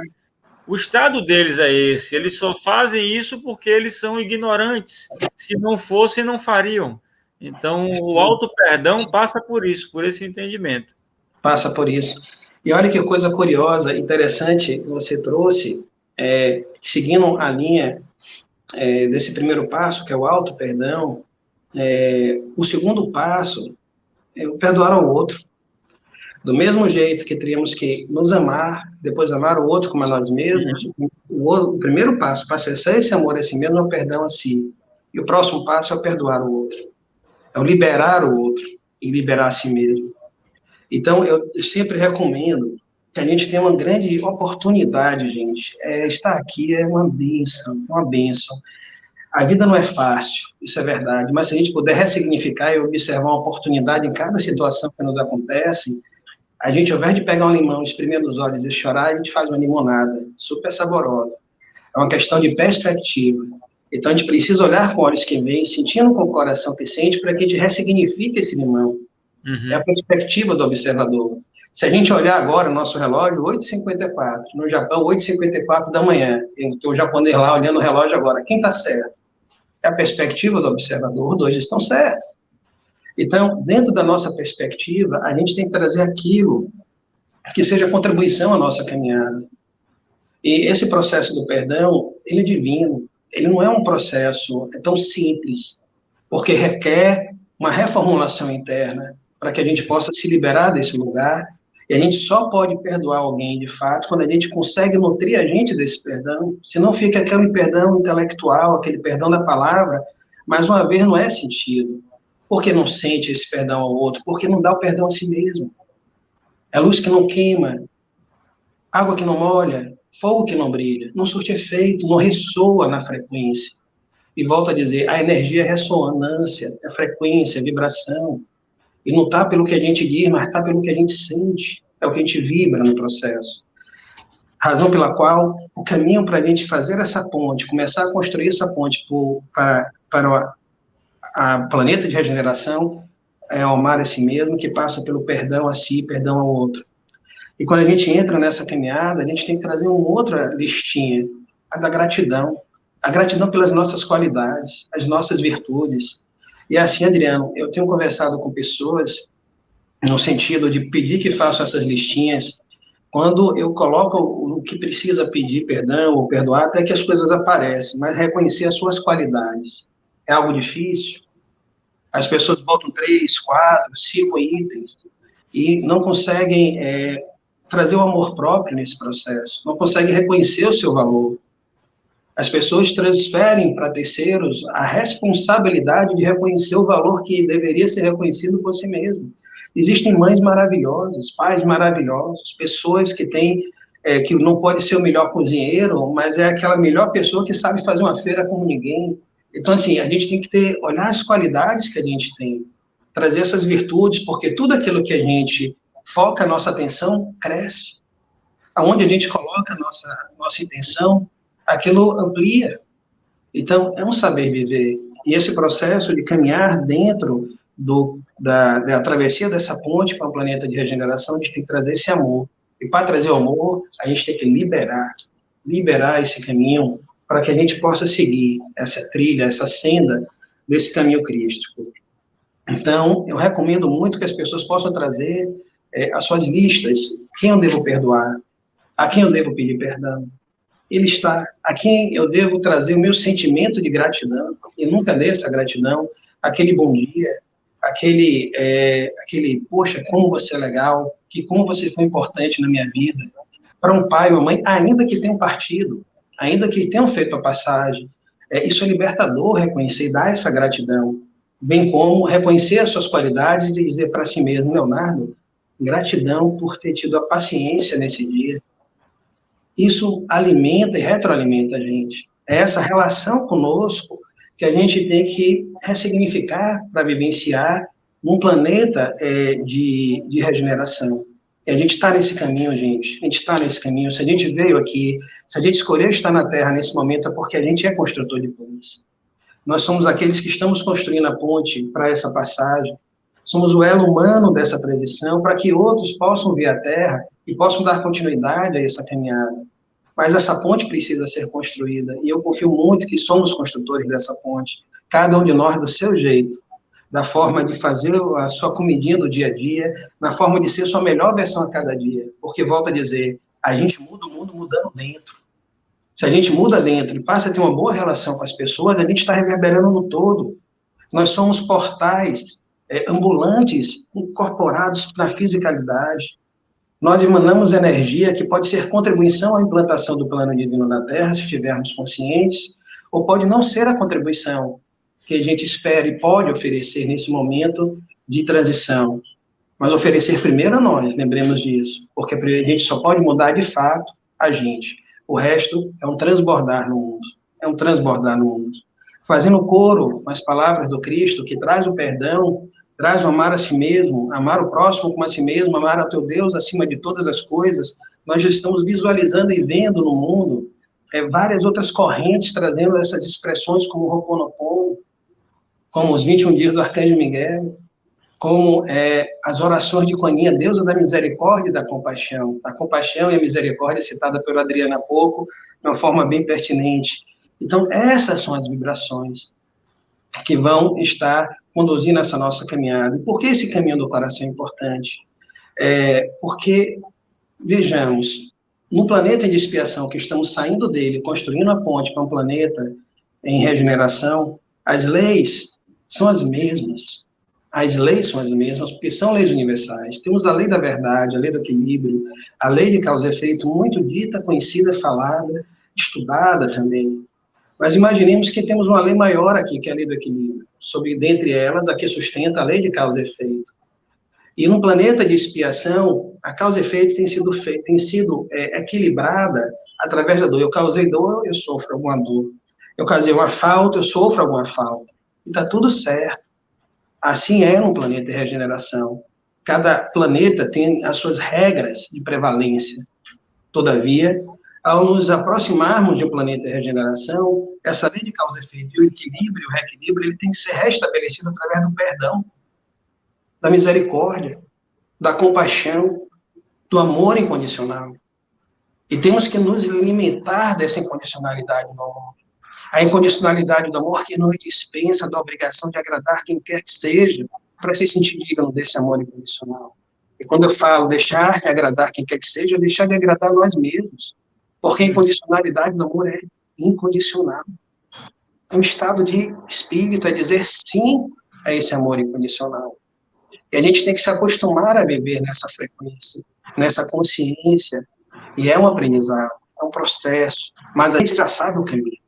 O estado deles é esse. Eles só fazem isso porque eles são ignorantes. Se não fossem, não fariam. Então, o auto-perdão passa por isso, por esse entendimento. Passa por isso. E olha que coisa curiosa, interessante, que você trouxe, seguindo a linha desse primeiro passo, que é o auto-perdão, o segundo passo é o perdoar ao outro. Do mesmo jeito que teríamos que nos amar, depois amar o outro como a nós mesmos, o primeiro passo para acessar esse amor a si mesmo é o perdão a si. E o próximo passo é o perdoar o outro. É o liberar o outro e liberar a si mesmo. Então, eu sempre recomendo que a gente tenha uma grande oportunidade, gente. Estar aqui é uma bênção, uma bênção. A vida não é fácil, isso é verdade, mas se a gente puder ressignificar e observar uma oportunidade em cada situação que nos acontece, a gente, ao invés de pegar um limão, espremer nos olhos e chorar, a gente faz uma limonada super saborosa. É uma questão de perspectiva. Então, a gente precisa olhar com olhos que veem, sentindo com o coração que sente, para que a gente ressignifique esse limão. É a perspectiva do observador. Se a gente olhar agora o nosso relógio, 8h54, no Japão, 8h54 da manhã. Tem o japonês lá olhando o relógio agora. Quem está certo? É a perspectiva do observador, os dois estão certos. Então, dentro da nossa perspectiva, a gente tem que trazer aquilo que seja contribuição à nossa caminhada. E esse processo do perdão, ele é divino. Ele não é um processo tão simples, porque requer uma reformulação interna para que a gente possa se liberar desse lugar. E a gente só pode perdoar alguém, de fato, quando a gente consegue nutrir a gente desse perdão. Senão fica aquele perdão intelectual, aquele perdão da palavra, mais uma vez não é sentido. Por que não sente esse perdão ao outro? Porque não dá o perdão a si mesmo. É luz que não queima, água que não molha, fogo que não brilha, não surte efeito, não ressoa na frequência. E volto a dizer, a energia é ressonância, é frequência, é vibração. E não está pelo que a gente diz, mas está pelo que a gente sente. É o que a gente vibra no processo. Razão pela qual o caminho para a gente fazer essa ponte, começar a construir essa ponte para a planeta de regeneração, é amar a si mesmo, que passa pelo perdão a si, perdão ao outro. E quando a gente entra nessa caminhada, a gente tem que trazer uma outra listinha, a da gratidão. A gratidão pelas nossas qualidades, as nossas virtudes. E assim, Adriano, eu tenho conversado com pessoas no sentido de pedir que façam essas listinhas. Quando eu coloco o que precisa pedir perdão ou perdoar, até que as coisas aparecem, mas reconhecer as suas qualidades. É algo difícil. As pessoas botam 3, 4, 5 itens e não conseguem trazer o amor próprio nesse processo, não conseguem reconhecer o seu valor. As pessoas transferem para terceiros a responsabilidade de reconhecer o valor que deveria ser reconhecido por si mesmo. Existem mães maravilhosas, pais maravilhosos, pessoas que têm, que não pode ser o melhor cozinheiro, mas é aquela melhor pessoa que sabe fazer uma feira como ninguém. Então, assim, a gente tem que olhar as qualidades que a gente tem, trazer essas virtudes, porque tudo aquilo que a gente foca a nossa atenção cresce. Aonde a gente coloca a nossa intenção, aquilo amplia. Então, é um saber viver. E esse processo de caminhar dentro da travessia dessa ponte para o planeta de regeneração, a gente tem que trazer esse amor. E para trazer o amor, a gente tem que liberar esse caminho para que a gente possa seguir essa trilha, essa senda desse caminho crístico. Então, eu recomendo muito que as pessoas possam trazer as suas listas. Quem eu devo perdoar? A quem eu devo pedir perdão? Ele está a quem eu devo trazer o meu sentimento de gratidão, e nunca dê essa gratidão, aquele bom dia, aquele, poxa, como você é legal, como você foi importante na minha vida, para um pai ou uma mãe, ainda que tenham partido, ainda que tenham feito a passagem, isso é libertador, reconhecer e dar essa gratidão, bem como reconhecer as suas qualidades e dizer para si mesmo, Leonardo, gratidão por ter tido a paciência nesse dia. Isso alimenta e retroalimenta a gente. É essa relação conosco que a gente tem que ressignificar para vivenciar num planeta de regeneração. E a gente está nesse caminho, gente. A gente está nesse caminho. Se a gente veio aqui, se a gente escolheu estar na Terra nesse momento, é porque a gente é construtor de pontes. Nós somos aqueles que estamos construindo a ponte para essa passagem. Somos o elo humano dessa transição para que outros possam vir à Terra e possam dar continuidade a essa caminhada. Mas essa ponte precisa ser construída, e eu confio muito que somos construtores dessa ponte, cada um de nós do seu jeito, da forma de fazer a sua comidinha do dia a dia, na forma de ser sua melhor versão a cada dia, porque, volto a dizer, a gente muda o mundo mudando dentro. Se a gente muda dentro e passa a ter uma boa relação com as pessoas, a gente está reverberando no todo. Nós somos portais ambulantes, incorporados na fisicalidade. Nós emanamos energia que pode ser contribuição à implantação do plano divino na Terra, se estivermos conscientes, ou pode não ser a contribuição que a gente espera e pode oferecer nesse momento de transição. Mas oferecer primeiro a nós, lembremos disso, porque a gente só pode mudar de fato a gente. O resto é um transbordar no mundo, é um transbordar no mundo. Fazendo coro com as palavras do Cristo, que traz o perdão, traz o amar a si mesmo, amar o próximo como a si mesmo, amar a teu Deus acima de todas as coisas, nós já estamos visualizando e vendo no mundo várias outras correntes trazendo essas expressões como o Ho'oponopono, como os 21 dias do Arcanjo Miguel, como as orações de Kuan Yin, a deusa da misericórdia e da compaixão. A compaixão e a misericórdia, citada pelo Adriano há pouco, de uma forma bem pertinente. Então, essas são as vibrações que vão estar conduzindo essa nossa caminhada. E por que esse caminho do coração é importante? Porque, vejamos, no planeta de expiação, que estamos saindo dele, construindo a ponte para um planeta em regeneração, as leis são as mesmas. As leis são as mesmas, porque são leis universais. Temos a lei da verdade, a lei do equilíbrio, a lei de causa e efeito, muito dita, conhecida, falada, estudada também. Mas imaginemos que temos uma lei maior aqui, que é a lei do equilíbrio. Sobre, dentre elas, a que sustenta a lei de causa e efeito. E no planeta de expiação, a causa e efeito tem sido equilibrada através da dor. Eu causei dor, eu sofro alguma dor. Eu causei uma falta, eu sofro alguma falta. E está tudo certo. Assim é no planeta de regeneração. Cada planeta tem as suas regras de prevalência. Todavia, ao nos aproximarmos de um planeta de regeneração, essa lei de causa e efeito, o equilíbrio, o reequilíbrio, ele tem que ser restabelecido através do perdão, da misericórdia, da compaixão, do amor incondicional. E temos que nos alimentar dessa incondicionalidade do amor. A incondicionalidade do amor que nos dispensa da obrigação de agradar quem quer que seja, para se sentir digno desse amor incondicional. E quando eu falo deixar de agradar quem quer que seja, deixar de agradar nós mesmos. Porque a incondicionalidade do amor é incondicional. É um estado de espírito, é dizer sim a esse amor incondicional. E a gente tem que se acostumar a viver nessa frequência, nessa consciência. E é um aprendizado, é um processo. Mas a gente já sabe o caminho.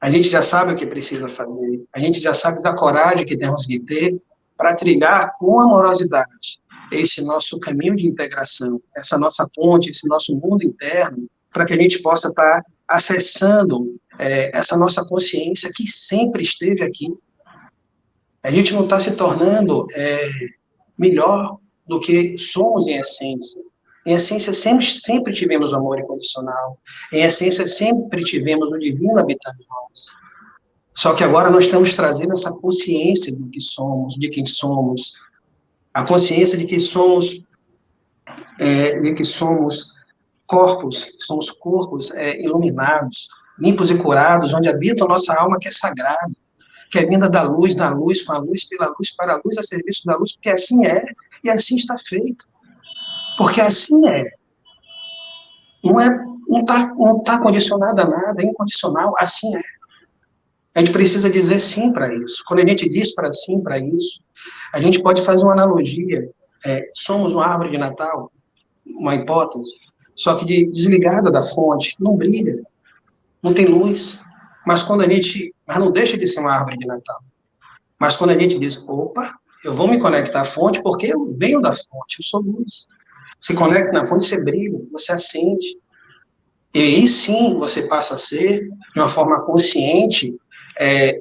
A gente já sabe o que precisa fazer. A gente já sabe da coragem que temos de ter para trilhar com amorosidade esse nosso caminho de integração, essa nossa ponte, esse nosso mundo interno, para que a gente possa estar acessando essa nossa consciência que sempre esteve aqui. A gente não está se tornando melhor do que somos em essência. Em essência, sempre tivemos o amor incondicional. Em essência, sempre tivemos o divino habitando em nós. Só que agora nós estamos trazendo essa consciência do que somos, de quem somos. A consciência de que somos corpos iluminados, limpos e curados, onde habita a nossa alma que é sagrada, que é vinda da luz, com a luz, pela luz, para a luz, a serviço da luz, porque assim é, e assim está feito. Porque assim é. Não tá condicionado a nada, é incondicional, assim é. A gente precisa dizer sim para isso. Quando a gente diz sim para isso, a gente pode fazer uma analogia. Somos uma árvore de Natal, uma hipótese, só que desligada da fonte, não brilha, não tem luz. Mas não deixa de ser uma árvore de Natal. Mas quando a gente diz, opa, eu vou me conectar à fonte porque eu venho da fonte, eu sou luz. Se conecta na fonte, você brilha, você acende. E aí sim você passa a ser, de uma forma consciente,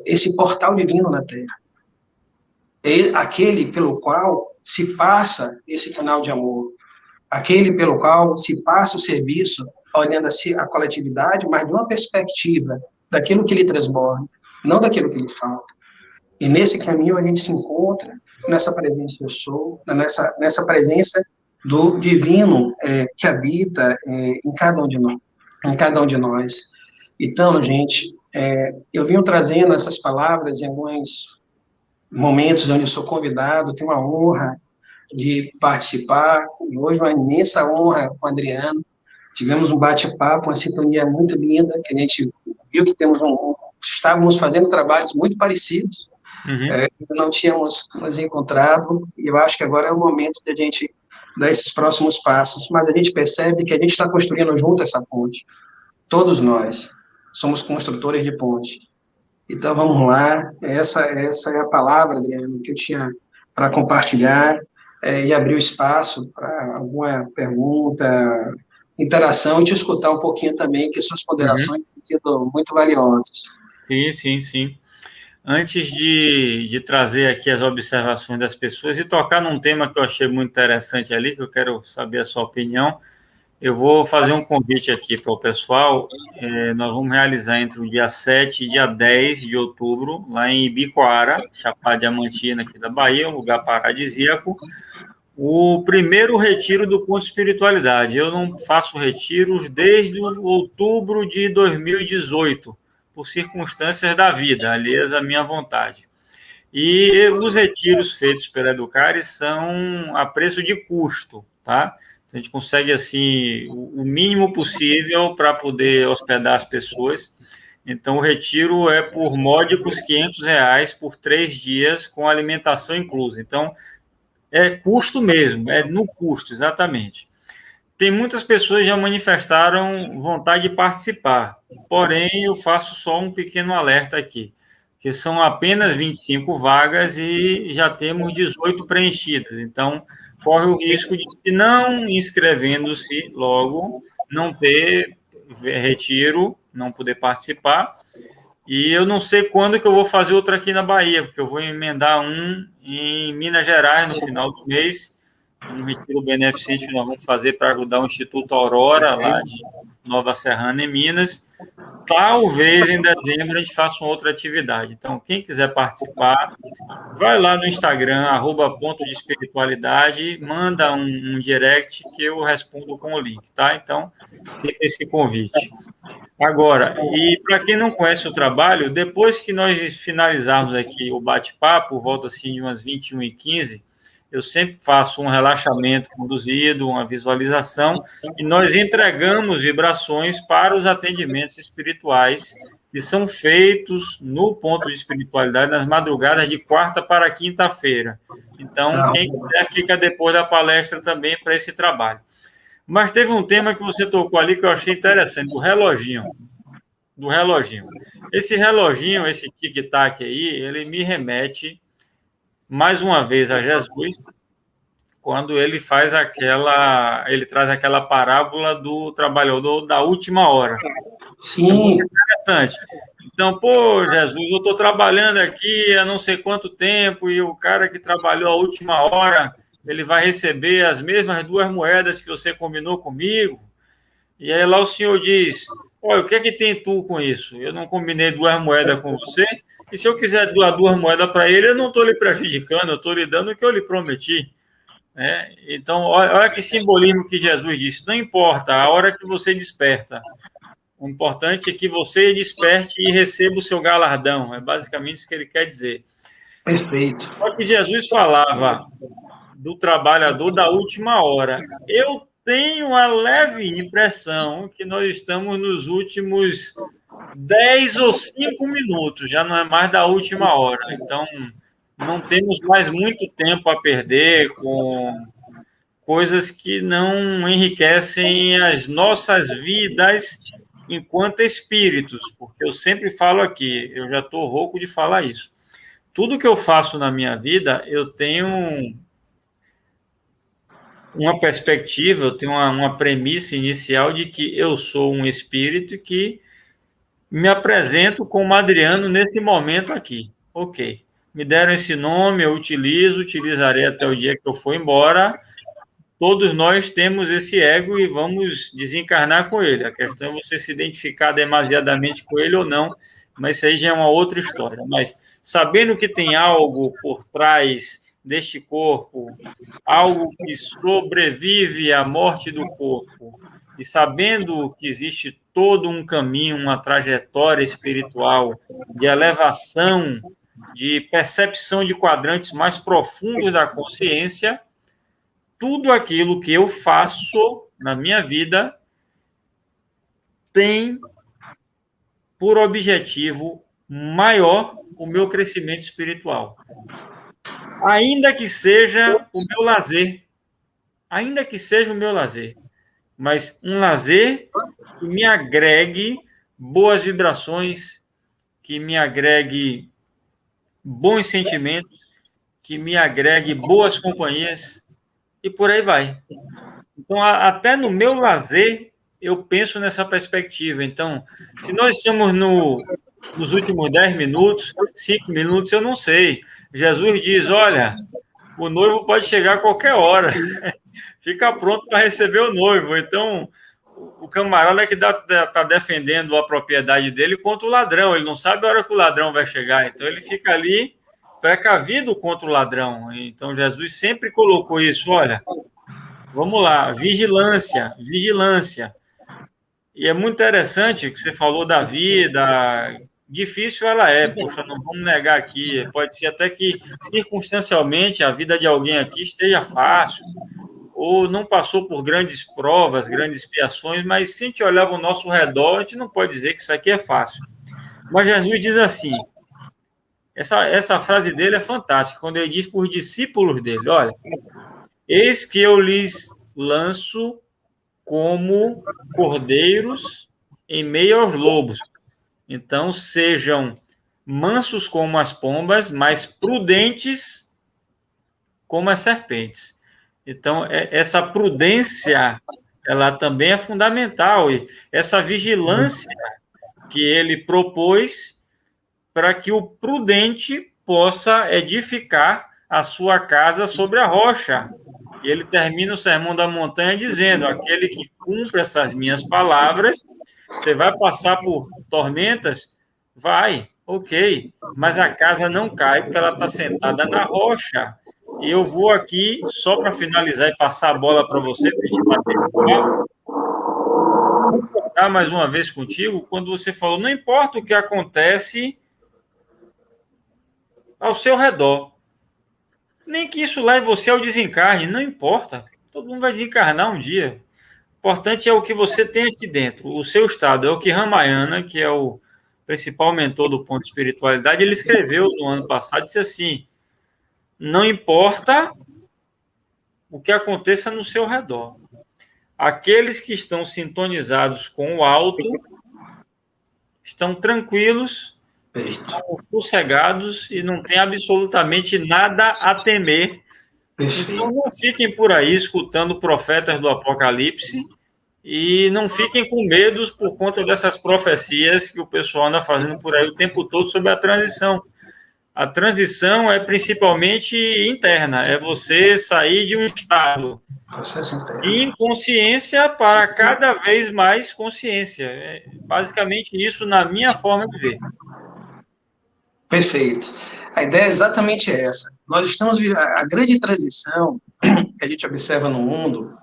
esse portal divino na Terra. É aquele pelo qual se passa esse canal de amor. aquele pelo qual se passa o serviço, olhando a coletividade, mas de uma perspectiva daquilo que lhe transborda, não daquilo que lhe falta. E nesse caminho a gente se encontra nessa presença eu sou, nessa presença do divino que habita em cada um de nós. Em cada um de nós. Então, gente, eu venho trazendo essas palavras em alguns momentos onde eu sou convidado, tenho a honra de participar, e hoje uma imensa honra com o Adriano. Tivemos um bate-papo, uma sintonia muito linda, que a gente viu que estávamos fazendo trabalhos muito parecidos, não tínhamos nos encontrado, e eu acho que agora é o momento de a gente dar esses próximos passos, mas a gente percebe que a gente está construindo junto essa ponte. Todos nós somos construtores de ponte. Então, vamos lá, essa é a palavra, Adriano, que eu tinha para compartilhar, e abrir o espaço para alguma pergunta, interação, e te escutar um pouquinho também, que suas ponderações têm sido muito valiosas. Sim. Antes de trazer aqui as observações das pessoas e tocar num tema que eu achei muito interessante ali, que eu quero saber a sua opinião, eu vou fazer um convite aqui para o pessoal. Nós vamos realizar entre o dia 7 e dia 10 de outubro, lá em Ibicoara, Chapada Diamantina, aqui da Bahia, um lugar paradisíaco, o primeiro retiro do Ponto de Espiritualidade. Eu não faço retiros desde outubro de 2018, por circunstâncias da vida, aliás, à minha vontade. E os retiros feitos pela Educare são a preço de custo, tá? A gente consegue, assim, o mínimo possível para poder hospedar as pessoas. Então, o retiro é por módicos R$500 por 3 dias, com alimentação inclusa. Então, é custo mesmo, é no custo, exatamente. Tem muitas pessoas que já manifestaram vontade de participar, porém, eu faço só um pequeno alerta aqui, que são apenas 25 vagas e já temos 18 preenchidas. Então, corre o risco de, se não inscrevendo-se logo, não ter retiro, não poder participar. E eu não sei quando que eu vou fazer outro aqui na Bahia, porque eu vou emendar um em Minas Gerais no final do mês, um retiro beneficente que nós vamos fazer para ajudar o Instituto Aurora, lá de Nova Serrana, em Minas. Talvez em dezembro a gente faça uma outra atividade. Então, quem quiser participar, vai lá no Instagram, @ponto de espiritualidade, manda um direct que eu respondo com o link, tá? Então, fica esse convite. Agora, e para quem não conhece o trabalho, depois que nós finalizarmos aqui o bate-papo, volta assim de umas 21h15, eu sempre faço um relaxamento conduzido, uma visualização, e nós entregamos vibrações para os atendimentos espirituais que são feitos no Ponto de Espiritualidade nas madrugadas de quarta para quinta-feira. Então, quem quiser, fica depois da palestra também para esse trabalho. Mas teve um tema que você tocou ali que eu achei interessante, do reloginho. Esse reloginho, esse tic-tac aí, ele me remete mais uma vez a Jesus, quando ele traz aquela parábola do trabalhador da última hora. Sim. É muito interessante. Então, Jesus, eu estou trabalhando aqui há não sei quanto tempo, e o cara que trabalhou a última hora, ele vai receber as mesmas 2 moedas que você combinou comigo. E aí lá o senhor diz, olha, o que é que tem tu com isso? Eu não combinei 2 moedas com você, e se eu quiser doar 2 moedas para ele, eu não estou lhe prejudicando, eu estou lhe dando o que eu lhe prometi. Então, olha que simbolismo que Jesus disse, não importa a hora que você desperta, o importante é que você desperte e receba o seu galardão, é basicamente isso que ele quer dizer. Perfeito. Só que Jesus falava do trabalhador da última hora. Eu tenho a leve impressão que nós estamos nos últimos 10 ou 5 minutos, já não é mais da última hora. Então, não temos mais muito tempo a perder com coisas que não enriquecem as nossas vidas enquanto espíritos, porque eu sempre falo aqui, eu já estou rouco de falar isso. Tudo que eu faço na minha vida, eu tenho uma perspectiva, eu tenho uma premissa inicial de que eu sou um espírito que me apresento como Adriano nesse momento aqui. Ok, me deram esse nome, eu utilizarei até o dia que eu for embora, todos nós temos esse ego e vamos desencarnar com ele. A questão é você se identificar demasiadamente com ele ou não, mas isso aí já é uma outra história. Mas sabendo que tem algo por trás deste corpo, algo que sobrevive à morte do corpo, e sabendo que existe todo um caminho, uma trajetória espiritual de elevação, de percepção de quadrantes mais profundos da consciência, tudo aquilo que eu faço na minha vida tem por objetivo maior o meu crescimento espiritual. Ainda que seja o meu lazer. Ainda que seja o meu lazer. Mas um lazer que me agregue boas vibrações, que me agregue bons sentimentos, que me agregue boas companhias, e por aí vai. Então, até no meu lazer, eu penso nessa perspectiva. Então, se nós estamos nos últimos 10 minutos, 5 minutos, eu não sei. Jesus diz, olha, o noivo pode chegar a qualquer hora. Fica pronto para receber o noivo. Então, o camarada que está defendendo a propriedade dele contra o ladrão. Ele não sabe a hora que o ladrão vai chegar. Então, ele fica ali precavido contra o ladrão. Então, Jesus sempre colocou isso. Olha, vamos lá, vigilância, vigilância. E é muito interessante o que você falou da vida. Difícil ela é, poxa, não vamos negar aqui. Pode ser até que, circunstancialmente, a vida de alguém aqui esteja fácil, ou não passou por grandes provas, grandes expiações, mas se a gente olhar ao nosso redor, a gente não pode dizer que isso aqui é fácil. Mas Jesus diz assim, essa frase dele é fantástica, quando ele diz para os discípulos dele, olha, eis que eu lhes lanço como cordeiros em meio aos lobos. Então, sejam mansos como as pombas, mas prudentes como as serpentes. Então, essa prudência, ela também é fundamental. E essa vigilância que ele propôs para que o prudente possa edificar a sua casa sobre a rocha. E ele termina o Sermão da Montanha dizendo, aquele que cumpre essas minhas palavras, você vai passar por tormentas? Vai, ok, mas a casa não cai porque ela está sentada na rocha. E eu vou aqui, só para finalizar e passar a bola para você, para a gente bater no papo, concordar mais uma vez contigo, quando você falou, não importa o que acontece ao seu redor, nem que isso leve você ao desencarne, não importa, todo mundo vai desencarnar um dia. O importante é o que você tem aqui dentro, o seu estado. É o que Ramayana, que é o principal mentor do ponto de espiritualidade, ele escreveu no ano passado, disse assim, não importa o que aconteça no seu redor. Aqueles que estão sintonizados com o alto estão tranquilos, estão sossegados e não tem absolutamente nada a temer. Então, não fiquem por aí escutando profetas do Apocalipse e não fiquem com medos por conta dessas profecias que o pessoal anda fazendo por aí o tempo todo sobre a transição. A transição é principalmente interna, é você sair de um estado de inconsciência para cada vez mais consciência. É basicamente isso na minha forma de ver. Perfeito. A ideia é exatamente essa. Nós estamos a grande transição que a gente observa no mundo,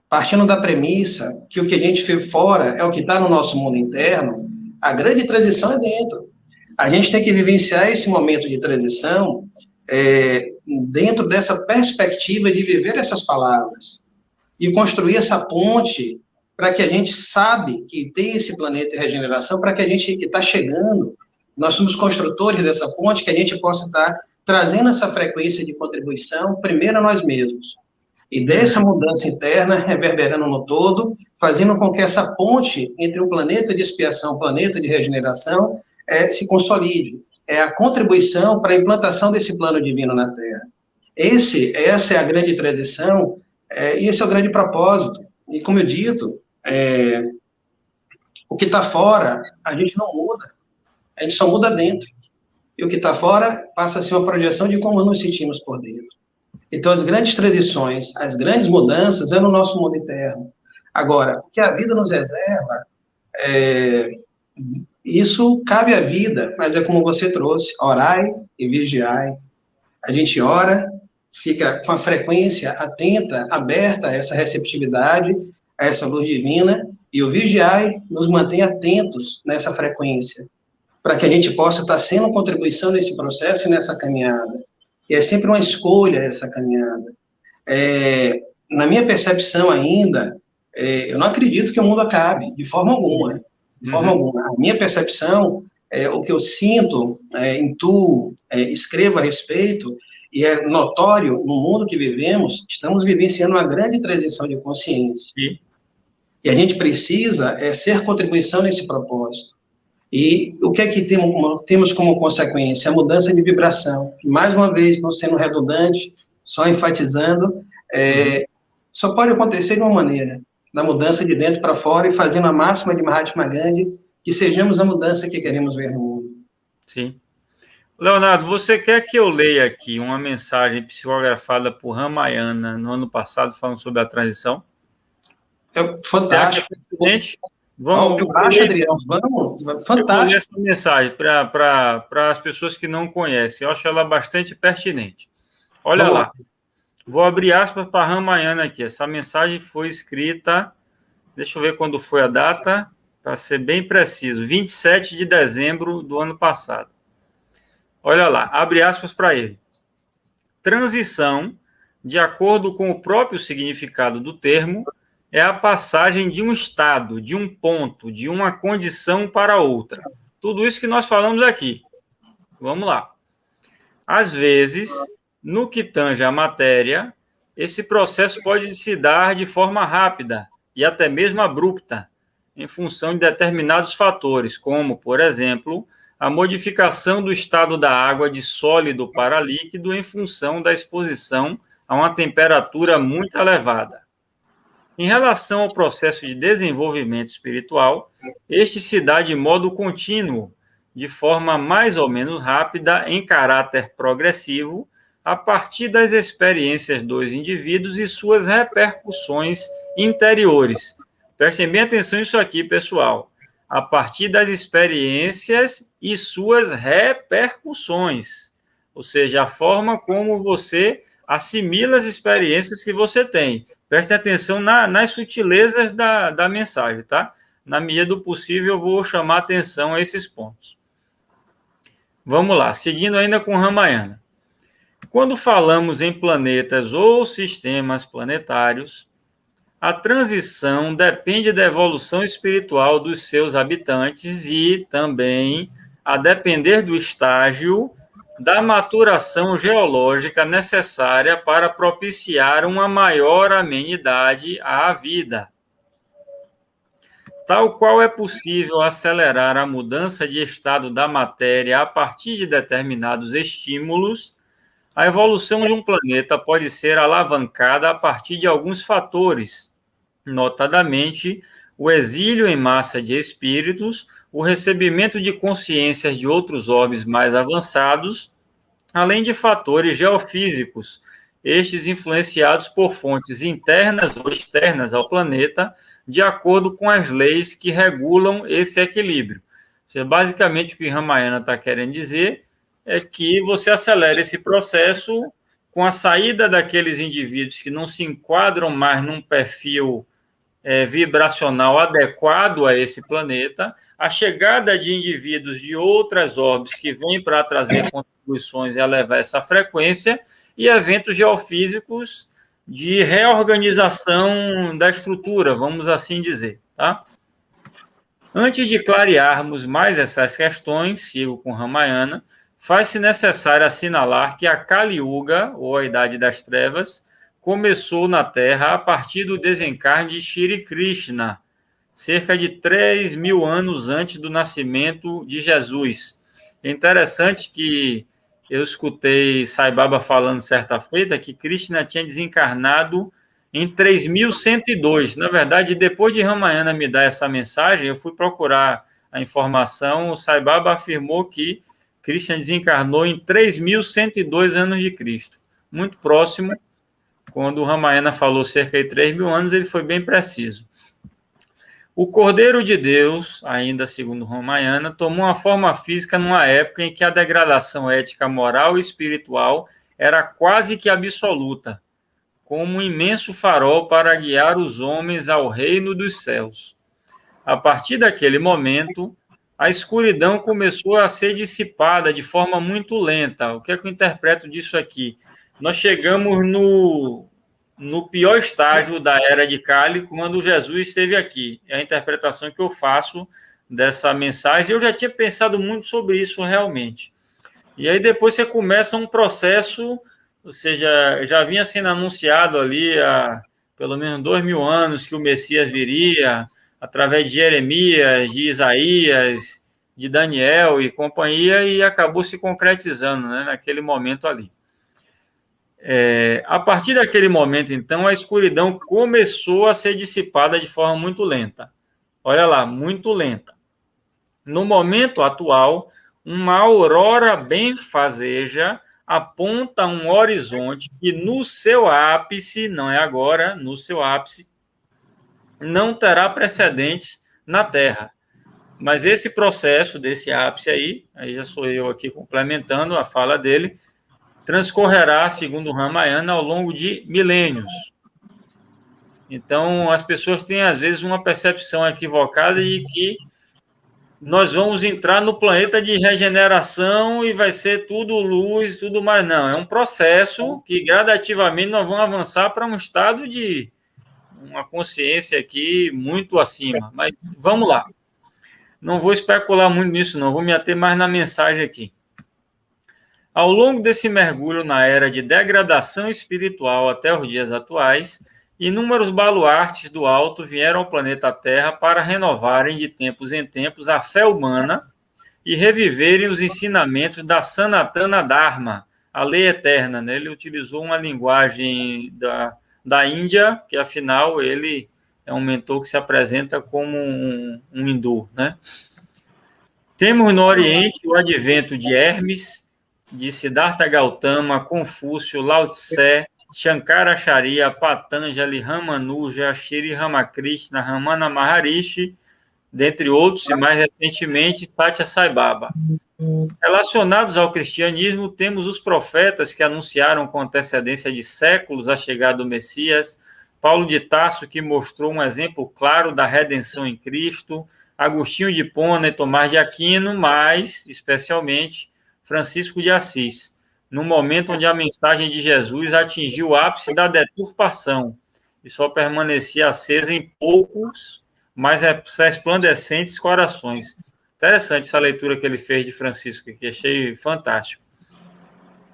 partindo da premissa que o que a gente vê fora é o que está no nosso mundo interno, a grande transição é dentro. A gente tem que vivenciar esse momento de transição dentro dessa perspectiva de viver essas palavras e construir essa ponte para que a gente sabe que tem esse planeta de regeneração, para que a gente que está chegando, nós somos construtores dessa ponte, que a gente possa estar trazendo essa frequência de contribuição primeiro a nós mesmos. E dessa mudança interna, reverberando no todo, fazendo com que essa ponte entre o planeta de expiação e o planeta de regeneração se consolide. É a contribuição para a implantação desse plano divino na Terra. Essa é a grande transição, e esse é o grande propósito. E como eu dito, o que está fora, a gente não muda. A gente só muda dentro. E o que está fora passa a ser uma projeção de como nos sentimos por dentro. Então, as grandes transições, as grandes mudanças é no nosso mundo interno. Agora, o que a vida nos reserva, é, isso cabe à vida, mas é como você trouxe, orai e vigiai. A gente ora, fica com a frequência atenta, aberta a essa receptividade, a essa luz divina, e o vigiai nos mantém atentos nessa frequência, para que a gente possa estar sendo contribuição nesse processo e nessa caminhada. E é sempre uma escolha essa caminhada. Na minha percepção ainda, eu não acredito que o mundo acabe, de forma alguma. De forma alguma. A minha percepção, o que eu sinto, intuo, escrevo a respeito, e é notório no mundo que vivemos, estamos vivenciando uma grande transição de consciência. Sim. E a gente precisa ser contribuição nesse propósito. E o que é que temos como consequência? A mudança de vibração. Mais uma vez, não sendo redundante, só enfatizando, só pode acontecer de uma maneira, na mudança de dentro para fora e fazendo a máxima de Mahatma Gandhi, que sejamos a mudança que queremos ver no mundo. Sim. Leonardo, você quer que eu leia aqui uma mensagem psicografada por Ramayana no ano passado, falando sobre a transição? Fantástico. Vamos, acho, Adriano, vamos, fantástico. Eu vou ler essa mensagem para as pessoas que não conhecem. Eu acho ela bastante pertinente. Olha lá. Vou abrir aspas para Ramayana aqui. Essa mensagem foi escrita, deixa eu ver quando foi a data, para ser bem preciso, 27 de dezembro do ano passado. Olha lá, abre aspas para ele. Transição, de acordo com o próprio significado do termo, é a passagem de um estado, de um ponto, de uma condição para outra. Tudo isso que nós falamos aqui. Vamos lá. Às vezes, no que tange à matéria, esse processo pode se dar de forma rápida e até mesmo abrupta, em função de determinados fatores, como, por exemplo, a modificação do estado da água de sólido para líquido em função da exposição a uma temperatura muito elevada. Em relação ao processo de desenvolvimento espiritual, este se dá de modo contínuo, de forma mais ou menos rápida, em caráter progressivo, a partir das experiências dos indivíduos e suas repercussões interiores. Prestem bem atenção nisso aqui, pessoal. A partir das experiências e suas repercussões. Ou seja, a forma como você assimila as experiências que você tem. Prestem atenção nas sutilezas da mensagem, tá? Na medida do possível, eu vou chamar atenção a esses pontos. Vamos lá, seguindo ainda com Ramayana. Quando falamos em planetas ou sistemas planetários, a transição depende da evolução espiritual dos seus habitantes e também, a depender do estágio, da maturação geológica necessária para propiciar uma maior amenidade à vida. Tal qual é possível acelerar a mudança de estado da matéria a partir de determinados estímulos, a evolução de um planeta pode ser alavancada a partir de alguns fatores, notadamente o exílio em massa de espíritos, o recebimento de consciências de outros orbes mais avançados, além de fatores geofísicos, estes influenciados por fontes internas ou externas ao planeta, de acordo com as leis que regulam esse equilíbrio. Basicamente, o que Ramayana está querendo dizer é que você acelera esse processo com a saída daqueles indivíduos que não se enquadram mais num perfil vibracional adequado a esse planeta, a chegada de indivíduos de outras orbes que vêm para trazer contribuições e elevar essa frequência, e eventos geofísicos de reorganização da estrutura, vamos assim dizer, tá? Antes de clarearmos mais essas questões, sigo com Ramayana, faz-se necessário assinalar que a Kali Yuga, ou a Idade das Trevas, começou na Terra a partir do desencarne de Shri Krishna, cerca de 3.000 anos antes do nascimento de Jesus. É interessante que eu escutei Sai Baba falando certa feita que Krishna tinha desencarnado em 3.102. Na verdade, depois de Ramayana me dar essa mensagem, eu fui procurar a informação, o Sai Baba afirmou que Krishna desencarnou em 3.102 anos de Cristo. muito próximo. Quando o Ramayana falou cerca de 3.000 anos, ele foi bem preciso. O Cordeiro de Deus, ainda segundo o Ramayana, tomou uma forma física numa época em que a degradação ética, moral e espiritual era quase que absoluta, como um imenso farol para guiar os homens ao reino dos céus. A partir daquele momento, a escuridão começou a ser dissipada de forma muito lenta. O que é que eu interpreto disso aqui? Nós chegamos no pior estágio da era de Kali, quando Jesus esteve aqui. É a interpretação que eu faço dessa mensagem. Eu já tinha pensado muito sobre isso realmente. E aí depois você começa um processo, ou seja, já vinha sendo anunciado ali há pelo menos 2.000 anos que o Messias viria, através de Jeremias, de Isaías, de Daniel e companhia, e acabou se concretizando, né, naquele momento ali. A partir daquele momento, então, a escuridão começou a ser dissipada de forma muito lenta. Olha lá, muito lenta. No momento atual, uma aurora benfazeja aponta um horizonte que no seu ápice, não é agora, no seu ápice, não terá precedentes na Terra. Mas esse processo desse ápice aí já sou eu aqui complementando a fala dele, transcorrerá, segundo o Ramayana, ao longo de milênios. Então, as pessoas têm, às vezes, uma percepção equivocada de que nós vamos entrar no planeta de regeneração e vai ser tudo luz, tudo mais. Não, é um processo que, gradativamente, nós vamos avançar para um estado de uma consciência aqui muito acima. Mas vamos lá. Não vou especular muito nisso, não. Vou me ater mais na mensagem aqui. Ao longo desse mergulho na era de degradação espiritual até os dias atuais, inúmeros baluartes do alto vieram ao planeta Terra para renovarem de tempos em tempos a fé humana e reviverem os ensinamentos da Sanatana Dharma, a lei eterna, né? Ele utilizou uma linguagem da Índia, que afinal ele é um mentor que se apresenta como um hindu, né? Temos no Oriente o advento de Hermes, de Siddhartha Gautama, Confúcio, Lao Tse, Shankaracharya, Patanjali, Ramanuja, Shri Ramakrishna, Ramana Maharishi, dentre outros, e mais recentemente, Satya Sai Baba. Relacionados ao cristianismo, temos os profetas que anunciaram com antecedência de séculos a chegada do Messias, Paulo de Tarso, que mostrou um exemplo claro da redenção em Cristo, Agostinho de Hipona e Tomás de Aquino, mas, especialmente, Francisco de Assis, no momento onde a mensagem de Jesus atingiu o ápice da deturpação e só permanecia acesa em poucos, mas resplandecentes corações. Interessante essa leitura que ele fez de Francisco, que achei fantástico.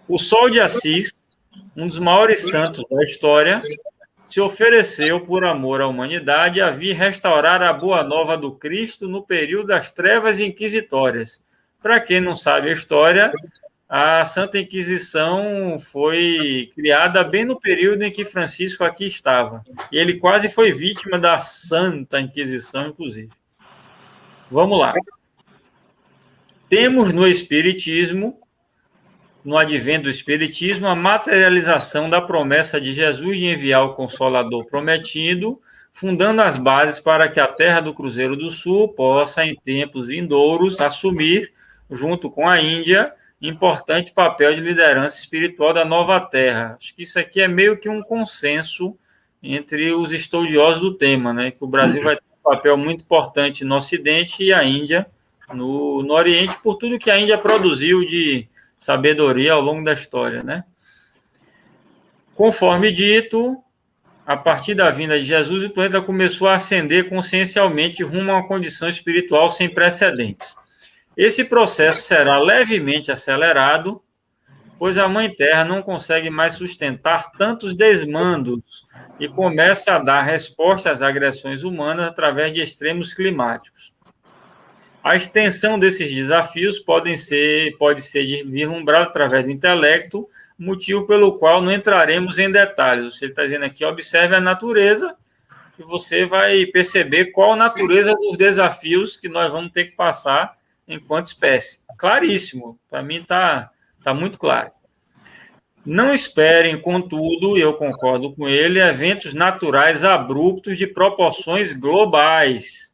O Sol de Assis, um dos maiores santos da história, se ofereceu por amor à humanidade a vir restaurar a boa nova do Cristo no período das trevas inquisitórias. Para quem não sabe a história, a Santa Inquisição foi criada bem no período em que Francisco aqui estava. E ele quase foi vítima da Santa Inquisição, inclusive. Vamos lá. Temos no Espiritismo, no advento do Espiritismo, a materialização da promessa de Jesus de enviar o Consolador prometido, fundando as bases para que a terra do Cruzeiro do Sul possa, em tempos vindouros, assumir, junto com a Índia, importante papel de liderança espiritual da nova terra. Acho que isso aqui é meio que um consenso entre os estudiosos do tema, né? Que o Brasil vai ter um papel muito importante no Ocidente e a Índia no Oriente, por tudo que a Índia produziu de sabedoria ao longo da história, né? Conforme dito, a partir da vinda de Jesus, o planeta começou a ascender consciencialmente rumo a uma condição espiritual sem precedentes. Esse processo será levemente acelerado, pois a Mãe Terra não consegue mais sustentar tantos desmandos e começa a dar resposta às agressões humanas através de extremos climáticos. A extensão desses desafios pode ser vislumbrada através do intelecto, motivo pelo qual não entraremos em detalhes. Você está dizendo aqui, observe a natureza, e você vai perceber qual a natureza dos desafios que nós vamos ter que passar enquanto espécie. Claríssimo, para mim está muito claro. Não esperem, contudo, e eu concordo com ele, eventos naturais abruptos de proporções globais.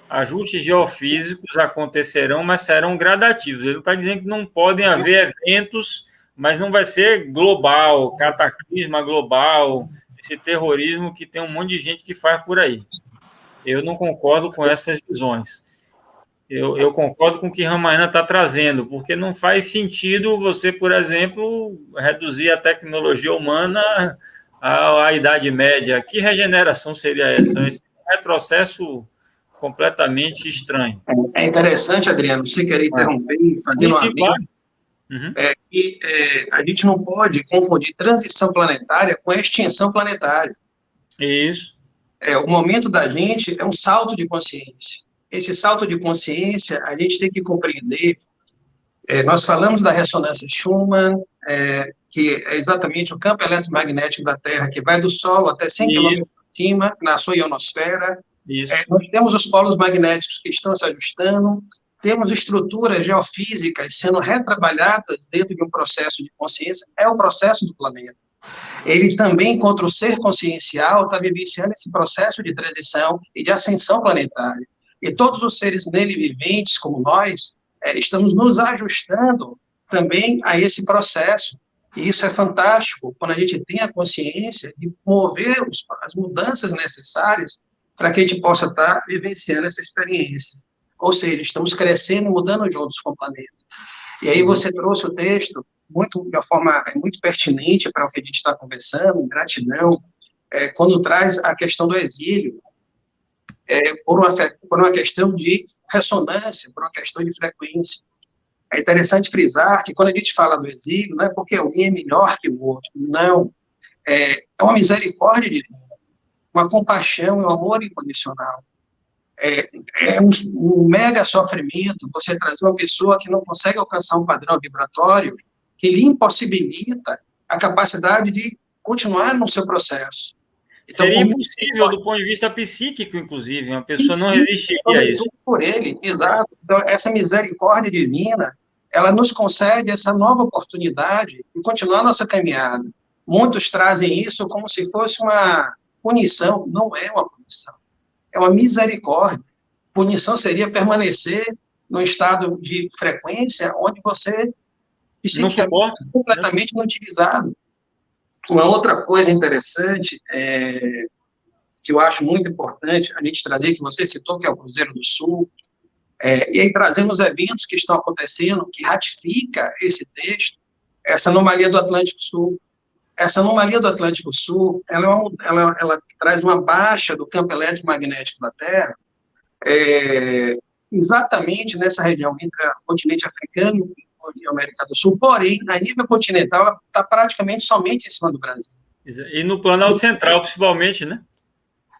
Ajustes geofísicos acontecerão, mas serão gradativos. Ele está dizendo que não podem haver eventos, mas não vai ser global, cataclisma global, esse terrorismo que tem um monte de gente que faz por aí. Eu não concordo com essas visões. Eu concordo com o que Ramayana está trazendo, porque não faz sentido você, por exemplo, reduzir a tecnologia humana à Idade Média. Que regeneração seria essa? Esse retrocesso completamente estranho. É interessante, Adriano, você querer interromper e fazer uma claro. Que a gente não pode confundir transição planetária com extinção planetária. Isso. O momento da gente é um salto de consciência. Esse salto de consciência, a gente tem que compreender. Nós falamos da ressonância Schumann, que é exatamente o campo eletromagnético da Terra, que vai do solo até 100 km acima, na sua ionosfera. Nós temos os polos magnéticos que estão se ajustando, temos estruturas geofísicas sendo retrabalhadas dentro de um processo de consciência, é o processo do planeta. Ele também, contra o ser consciencial, está vivenciando esse processo de transição e de ascensão planetária. E todos os seres nele viventes, como nós, estamos nos ajustando também a esse processo. E isso é fantástico, quando a gente tem a consciência de mover as mudanças necessárias para que a gente possa estar vivenciando essa experiência. Ou seja, estamos crescendo e mudando juntos com o planeta. E aí você trouxe o texto de uma forma muito pertinente para o que a gente está conversando, gratidão, quando traz a questão do exílio, por uma questão de ressonância, por uma questão de frequência. É interessante frisar que quando a gente fala do exílio, não é porque um é melhor que o outro, não. É uma misericórdia divina, uma compaixão e um amor incondicional. É um mega sofrimento você trazer uma pessoa que não consegue alcançar um padrão vibratório que lhe impossibilita a capacidade de continuar no seu processo. Então, seria impossível do ponto de vista psíquico, inclusive, uma pessoa não resistiria a isso. Por ele, exato. Então, essa misericórdia divina, ela nos concede essa nova oportunidade de continuar a nossa caminhada. Muitos trazem isso como se fosse uma punição. Não é uma punição. É uma misericórdia. Punição seria permanecer no estado de frequência onde você não suporta, completamente inutilizado. Uma outra coisa interessante, que eu acho muito importante a gente trazer, que você citou, que é o Cruzeiro do Sul, e aí trazendo os eventos que estão acontecendo, que ratifica esse texto, essa anomalia do Atlântico Sul. Essa anomalia do Atlântico Sul, ela traz uma baixa do campo eletromagnético da Terra, exatamente nessa região entre o continente africano e a América do Sul, porém, a nível continental, ela está praticamente somente em cima do Brasil. E no Planalto Central, principalmente, né?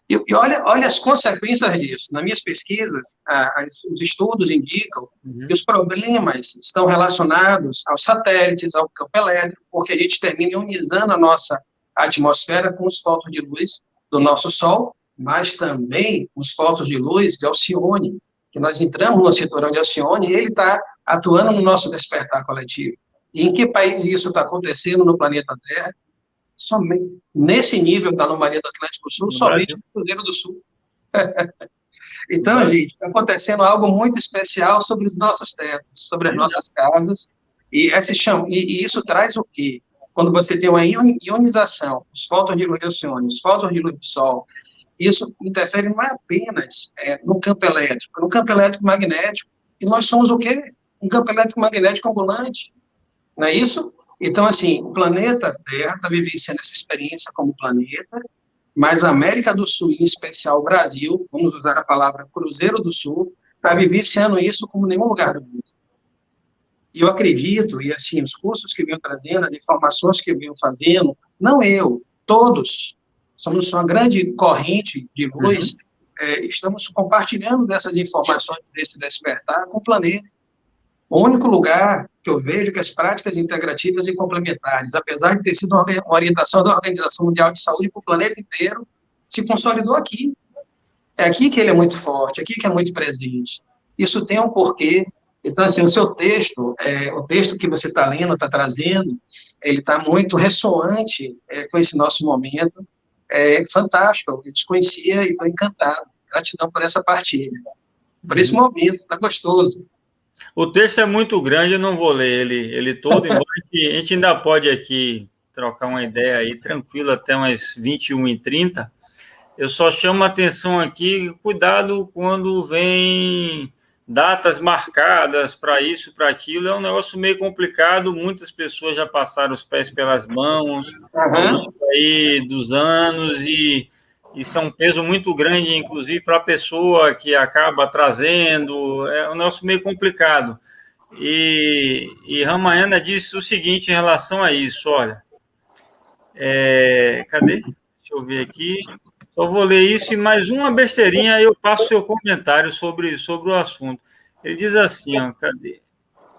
E olha as consequências disso. Nas minhas pesquisas, os estudos indicam que os problemas estão relacionados aos satélites, ao campo elétrico, porque a gente termina ionizando a nossa atmosfera com os focos de luz do nosso Sol, mas também os focos de luz de Alcione, que nós entramos no cinturão de Alcione e ele está atuando no nosso despertar coletivo. E em que país isso está acontecendo no planeta Terra? Somente nesse nível da anomalia do Atlântico Sul, somente no Cruzeiro do Sul. Então, gente, está acontecendo algo muito especial sobre os nossos tetos, sobre as nossas casas, e isso traz o quê? Quando você tem uma ionização, os fótons de luz de Alcione, os fótons de luz do Sol, isso interfere não é apenas no campo elétrico magnético, e nós somos o quê? Um campo elétrico magnético ambulante, não é isso? Então, assim, o planeta Terra está vivenciando essa experiência como planeta, mas a América do Sul, em especial o Brasil, vamos usar a palavra Cruzeiro do Sul, está vivenciando isso como nenhum lugar do mundo. E eu acredito, e assim, os cursos que eu venho trazendo, as informações que eu venho fazendo, não eu, todos, somos uma grande corrente de luz, estamos compartilhando dessas informações, desse despertar com o planeta. O único lugar que eu vejo que as práticas integrativas e complementares, apesar de ter sido uma orientação da Organização Mundial de Saúde para o planeta inteiro, se consolidou aqui. É aqui que ele é muito forte, aqui que é muito presente. Isso tem um porquê, Então, assim, o seu texto, o texto que você está lendo, está trazendo, ele está muito ressoante com esse nosso momento. É fantástico, eu desconhecia e estou encantado. Gratidão por essa partilha, por esse momento, está gostoso. O texto é muito grande, eu não vou ler ele todo, embora a gente ainda pode aqui trocar uma ideia aí, tranquilo, até umas 21h30. Eu só chamo a atenção aqui, cuidado quando vem datas marcadas para isso, para aquilo, é um negócio meio complicado, muitas pessoas já passaram os pés pelas mãos, ao longo aí dos anos, e isso é um peso muito grande, inclusive, para a pessoa que acaba trazendo, é um negócio meio complicado. E Ramayana disse o seguinte em relação a isso, olha, cadê? Deixa eu ver aqui. Só vou ler isso e mais uma besteirinha, aí eu passo seu comentário sobre o assunto. Ele diz assim, ó, cadê?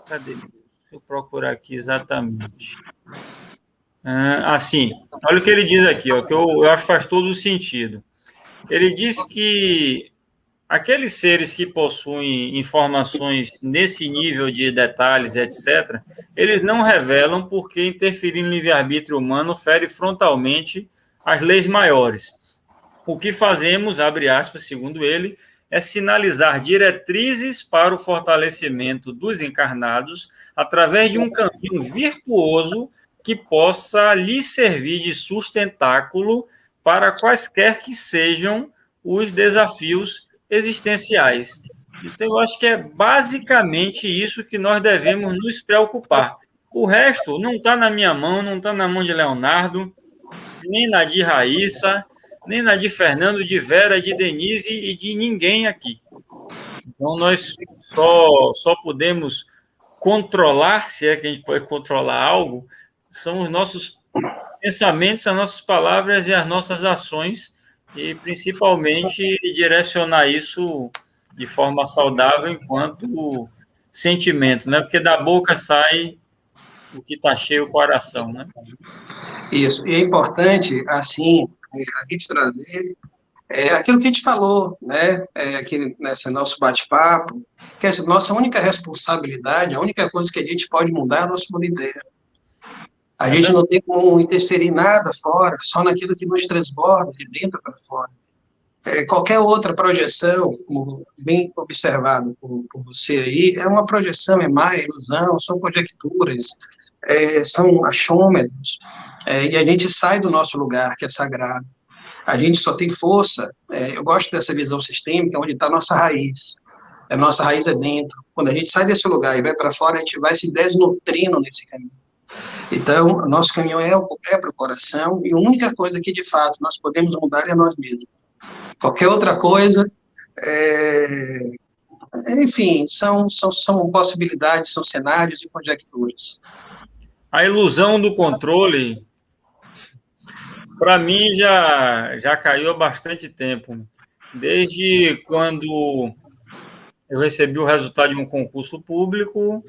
Deixa eu procurar aqui exatamente. Assim, olha o que ele diz aqui, ó, que eu acho que faz todo o sentido. Ele diz que aqueles seres que possuem informações nesse nível de detalhes, etc., eles não revelam porque interferir no livre-arbítrio humano fere frontalmente as leis maiores. O que fazemos, abre aspas, segundo ele, é sinalizar diretrizes para o fortalecimento dos encarnados através de um caminho virtuoso que possa lhes servir de sustentáculo para quaisquer que sejam os desafios existenciais. Então, eu acho que é basicamente isso que nós devemos nos preocupar. O resto não está na minha mão, não está na mão de Leonardo, nem na de Raíssa, nem na de Fernando, de Vera, de Denise e de ninguém aqui. Então, nós só podemos controlar, se é que a gente pode controlar algo, são os nossos pensamentos, as nossas palavras e as nossas ações, e principalmente direcionar isso de forma saudável enquanto sentimento, né? Porque da boca sai o que está cheio o coração, né? Isso, e é importante, assim, a gente trazer aquilo que a gente falou, né, aqui nesse nosso bate-papo, que a nossa única responsabilidade, a única coisa que a gente pode mudar é o nosso mundo interno. A gente não tem como interferir nada fora, só naquilo que nos transborda de dentro para fora. Qualquer outra projeção, como bem observado por você aí, é uma projeção, é má, é ilusão, são conjecturas, são achômetros, e a gente sai do nosso lugar, que é sagrado. A gente só tem força, eu gosto dessa visão sistêmica, onde está a nossa raiz. A nossa raiz é dentro. Quando a gente sai desse lugar e vai para fora, a gente vai se desnutrindo nesse caminho. Então, o nosso caminho é para o coração, e a única coisa que, de fato, nós podemos mudar é nós mesmos. Qualquer outra coisa, enfim, são possibilidades, são cenários e conjecturas. A ilusão do controle, para mim, já caiu há bastante tempo. Desde quando eu recebi o resultado de um concurso público,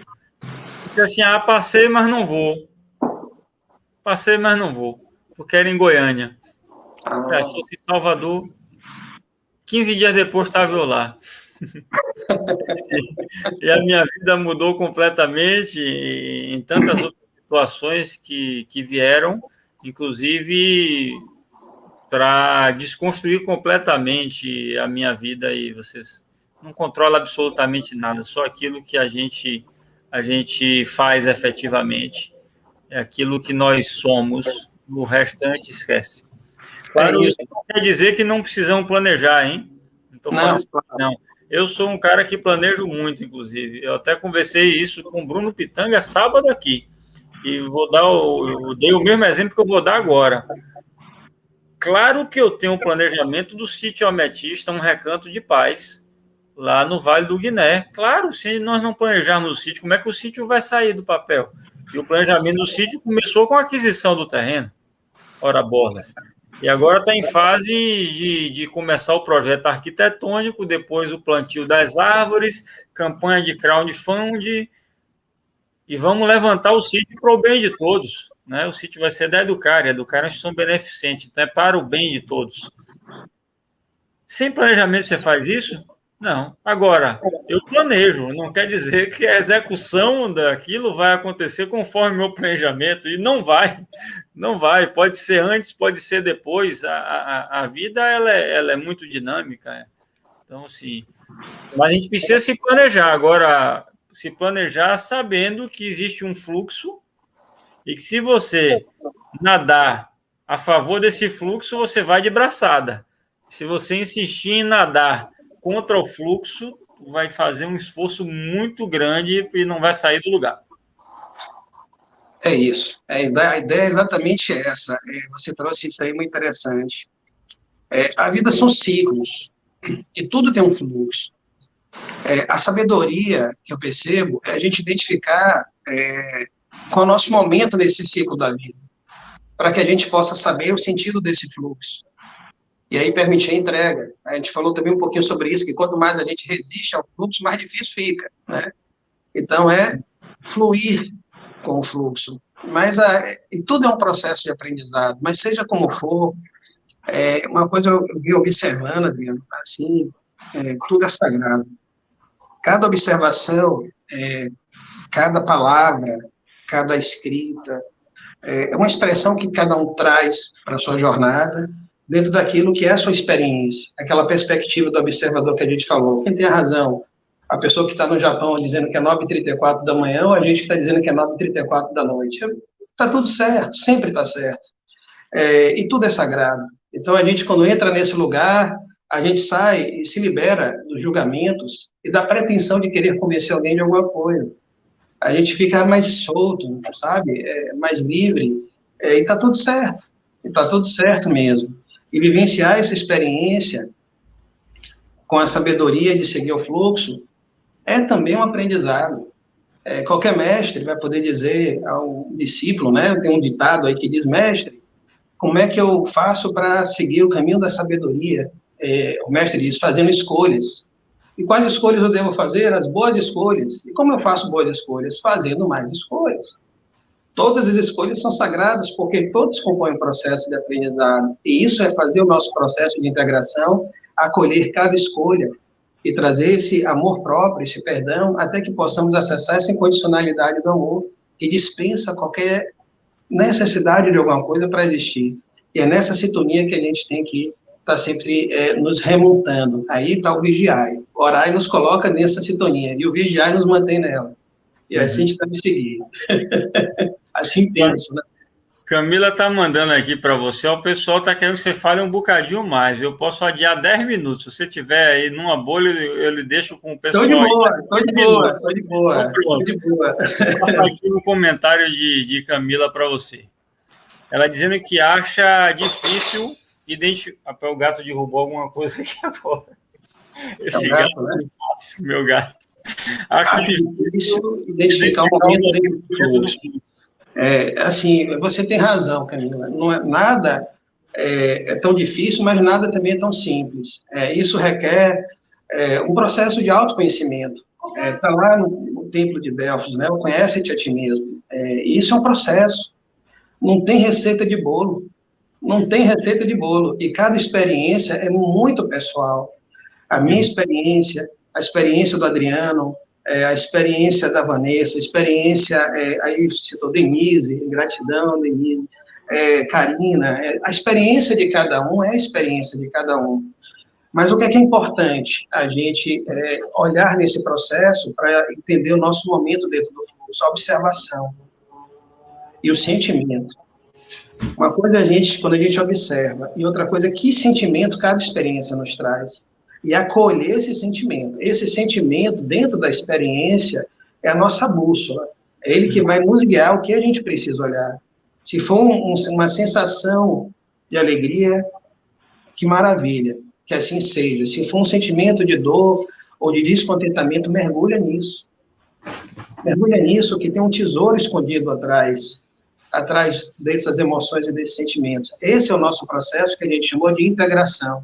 e assim, passei, mas não vou. Passei, mas não vou, porque era em Goiânia. Se fosse em Salvador, 15 dias depois estava eu lá. E a minha vida mudou completamente em tantas outras situações que vieram, inclusive para desconstruir completamente a minha vida, e vocês não controlam absolutamente nada, só aquilo que a gente faz efetivamente, é aquilo que nós somos, o restante esquece. Claro, isso não quer dizer que não precisamos planejar, hein? Não estou falando isso, não. Eu sou um cara que planejo muito, inclusive. Eu até conversei isso com o Bruno Pitanga sábado aqui. E eu dei o mesmo exemplo que eu vou dar agora. Claro que eu tenho um planejamento do sítio Ametista, um recanto de paz, lá no Vale do Guiné. Claro, se nós não planejarmos o sítio, como é que o sítio vai sair do papel? E o planejamento do sítio começou com a aquisição do terreno. Ora bolas. E agora está em fase de começar o projeto arquitetônico, depois o plantio das árvores, campanha de crowdfunding, e vamos levantar o sítio para o bem de todos. Né? O sítio vai ser da Educar, a Educar é uma instituição beneficente, então é para o bem de todos. Sem planejamento você faz isso? Não. Agora, eu planejo, não quer dizer que a execução daquilo vai acontecer conforme meu planejamento, e não vai, não vai. Pode ser antes, pode ser depois. A vida ela é muito dinâmica, né? Então, assim, mas a gente precisa se planejar. Agora, se planejar sabendo que existe um fluxo e que se você nadar a favor desse fluxo, você vai de braçada. Se você insistir em nadar contra o fluxo, vai fazer um esforço muito grande e não vai sair do lugar. É isso. A ideia é exatamente essa. Você trouxe isso aí muito interessante. A vida são ciclos, e tudo tem um fluxo. A sabedoria que eu percebo é a gente identificar qual é o nosso momento nesse ciclo da vida, para que a gente possa saber o sentido desse fluxo. E aí permitir a entrega. A gente falou também um pouquinho sobre isso, que quanto mais a gente resiste ao fluxo, mais difícil fica, né? Então, fluir com o fluxo. Mas e tudo é um processo de aprendizado, mas seja como for, uma coisa eu vi observando, Adriano, assim, tudo é sagrado. Cada observação, cada palavra, cada escrita, é uma expressão que cada um traz para a sua jornada, dentro daquilo que é a sua experiência, aquela perspectiva do observador que a gente falou. Quem tem a razão? A pessoa que está no Japão dizendo que é 9h34 da manhã, ou a gente que está dizendo que é 9h34 da noite? Está tudo certo, sempre está certo. E tudo é sagrado. Então, a gente, quando entra nesse lugar, a gente sai e se libera dos julgamentos e da pretensão de querer convencer alguém de alguma coisa. A gente fica mais solto, sabe? Mais livre, e está tudo certo. E está tudo certo mesmo. E vivenciar essa experiência com a sabedoria de seguir o fluxo é também um aprendizado. Qualquer mestre vai poder dizer ao discípulo, né? Tem um ditado aí que diz: mestre, como é que eu faço para seguir o caminho da sabedoria? O mestre diz: fazendo escolhas. E quais escolhas eu devo fazer? As boas escolhas. E como eu faço boas escolhas? Fazendo mais escolhas. Todas as escolhas são sagradas, porque todos compõem um processo de aprendizado. E isso é fazer o nosso processo de integração, acolher cada escolha e trazer esse amor próprio, esse perdão, até que possamos acessar essa incondicionalidade do amor, que dispensa qualquer necessidade de alguma coisa para existir. E é nessa sintonia que a gente tem que estar sempre nos remontando. Aí está o vigiai. O orai nos coloca nessa sintonia, e o vigiai nos mantém nela. E assim a gente está me seguindo. Assim penso, né? Camila está mandando aqui para você, o pessoal está querendo que você fale um bocadinho mais. Eu posso adiar 10 minutos. Se você estiver aí numa bolha, eu lhe deixo com o pessoal. Estou de boa. Vou passar aqui um comentário de Camila para você. Ela dizendo que acha difícil identificar. O gato derrubou alguma coisa aqui agora. Esse gato, né? Meu gato. Acho difícil identificar o momento dentro do fluxo. Assim, você tem razão, Camila. Não é, nada é tão difícil, mas nada também é tão simples. Isso requer um processo de autoconhecimento. Está lá no templo de Delfos, né? Conhece-te a ti mesmo. Isso é um processo. Não tem receita de bolo. Não tem receita de bolo. E cada experiência é muito pessoal. A minha experiência, a experiência do Adriano, a experiência da Vanessa, a experiência, aí citou Denise, gratidão, Denise, Karina, a experiência de cada um é a experiência de cada um. Mas o que é importante? A gente olhar nesse processo para entender o nosso momento dentro do fluxo, a observação e o sentimento. Uma coisa quando a gente observa, e outra coisa é que sentimento cada experiência nos traz. E acolher esse sentimento. Esse sentimento, dentro da experiência, é a nossa bússola. É ele que vai nos guiar o que a gente precisa olhar. Se for uma sensação de alegria, que maravilha, que assim seja. Se for um sentimento de dor ou de descontentamento, mergulha nisso. Mergulha nisso, que tem um tesouro escondido atrás dessas emoções e desses sentimentos. Esse é o nosso processo que a gente chamou de integração.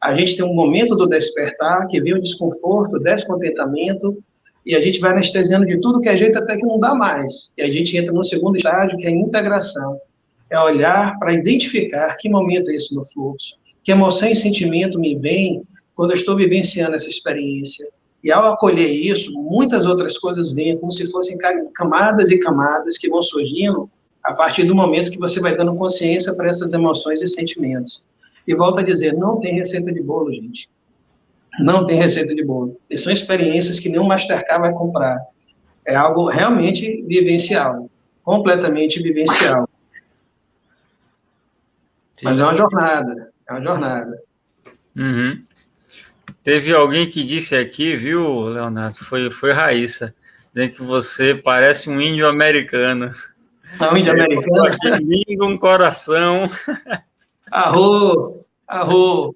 A gente tem um momento do despertar, que vem o desconforto, o descontentamento, e a gente vai anestesiando de tudo que é jeito até que não dá mais. E a gente entra no segundo estágio, que é a integração. É olhar para identificar que momento é esse no fluxo, que emoção e sentimento me vem quando eu estou vivenciando essa experiência, e ao acolher isso, muitas outras coisas vêm como se fossem camadas e camadas que vão surgindo a partir do momento que você vai dando consciência para essas emoções e sentimentos. E volto a dizer, não tem receita de bolo, gente. Não tem receita de bolo. E são experiências que nenhum Mastercard vai comprar. É algo realmente vivencial, completamente vivencial. Sim. Mas é uma jornada, Uhum. Teve alguém que disse aqui, viu, Leonardo? Foi Raíssa, dizendo que você parece um índio americano. Um índio americano? Aqui, lindo, um coração. Arro, arro.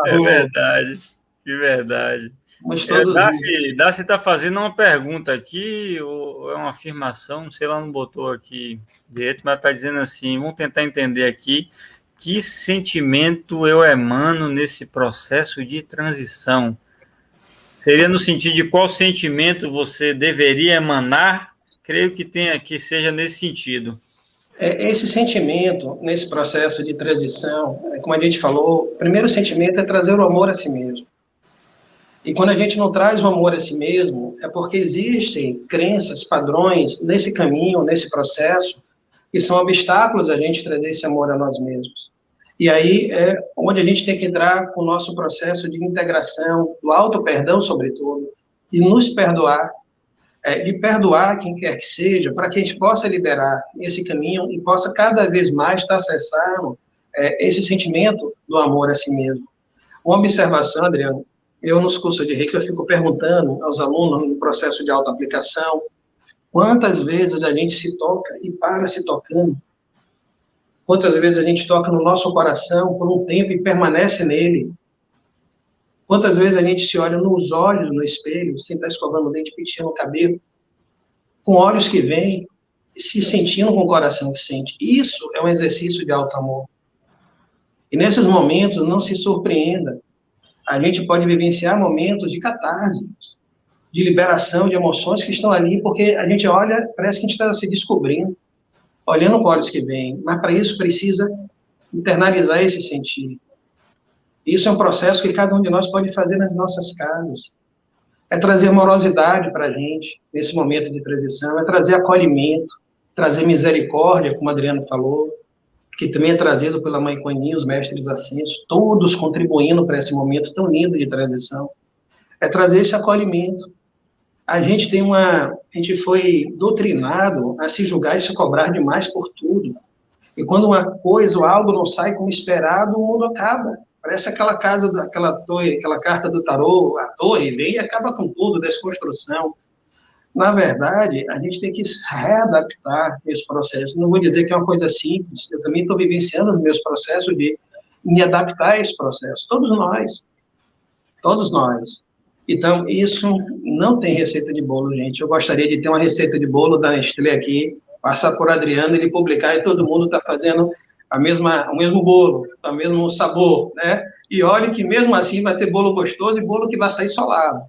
É verdade, que verdade. Darcy está fazendo uma pergunta aqui, ou é uma afirmação, não sei, ela não botou aqui direito, mas está dizendo assim, vamos tentar entender aqui, que sentimento eu emano nesse processo de transição? Seria no sentido de qual sentimento você deveria emanar? Creio que seja nesse sentido. Esse sentimento, nesse processo de transição, como a gente falou, o primeiro sentimento é trazer o amor a si mesmo. E quando a gente não traz o amor a si mesmo, é porque existem crenças, padrões nesse caminho, nesse processo, que são obstáculos a gente trazer esse amor a nós mesmos. E aí é onde a gente tem que entrar com o nosso processo de integração, do auto-perdão, sobretudo, e nos perdoar, de perdoar quem quer que seja, para que a gente possa liberar esse caminho e possa cada vez mais estar acessando esse sentimento do amor a si mesmo. Uma observação, Adriano, eu nos cursos de Reiki, eu fico perguntando aos alunos no processo de autoaplicação, quantas vezes a gente se toca e para se tocando, quantas vezes a gente toca no nosso coração por um tempo e permanece nele, quantas vezes a gente se olha nos olhos no espelho, sem estar escovando o dente, penteando o cabelo, com olhos que vêm, se sentindo com o coração que sente. Isso é um exercício de alto amor. E nesses momentos, não se surpreenda, a gente pode vivenciar momentos de catarse, de liberação de emoções que estão ali, porque a gente olha, parece que a gente está se descobrindo, olhando com olhos que vêm, mas para isso precisa internalizar esse sentir. Isso é um processo que cada um de nós pode fazer nas nossas casas. É trazer amorosidade para a gente, nesse momento de transição, é trazer acolhimento, trazer misericórdia, como a Adriana falou, que também é trazido pela Mãe Kuan Yin, os mestres ascensos, todos contribuindo para esse momento tão lindo de transição. É trazer esse acolhimento. A gente foi doutrinado a se julgar e se cobrar demais por tudo. E quando uma coisa ou algo não sai como esperado, o mundo acaba. Parece aquela carta do tarô, a torre, vem e acaba com tudo, desconstrução. Na verdade, a gente tem que se readaptar esse processo. Não vou dizer que é uma coisa simples, eu também estou vivenciando os meus processos de me adaptar a esse processo. Todos nós. Então, isso não tem receita de bolo, gente. Eu gostaria de ter uma receita de bolo da Nestlé aqui, passar por Adriano, ele publicar e todo mundo está fazendo o mesmo bolo, o mesmo sabor, né? E olhe que mesmo assim vai ter bolo gostoso e bolo que vai sair solado.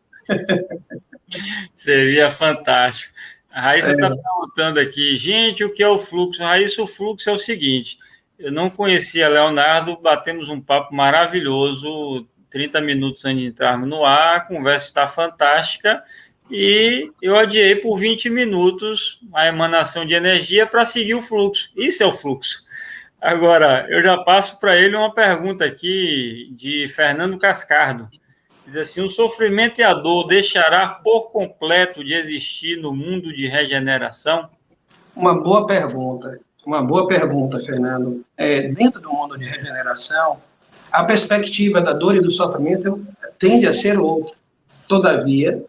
Seria fantástico. A Raíssa está perguntando aqui, gente, o que é o fluxo? Raíssa, o fluxo é o seguinte, eu não conhecia Leonardo, batemos um papo maravilhoso, 30 minutos antes de entrarmos no ar, a conversa está fantástica, e eu adiei por 20 minutos a emanação de energia para seguir o fluxo. Isso é o fluxo. Agora, eu já passo para ele uma pergunta aqui de Fernando Cascardo. Diz assim, o sofrimento e a dor deixará por completo de existir no mundo de regeneração? Uma boa pergunta, Fernando. Dentro do mundo de regeneração, a perspectiva da dor e do sofrimento tende a ser outra. Todavia,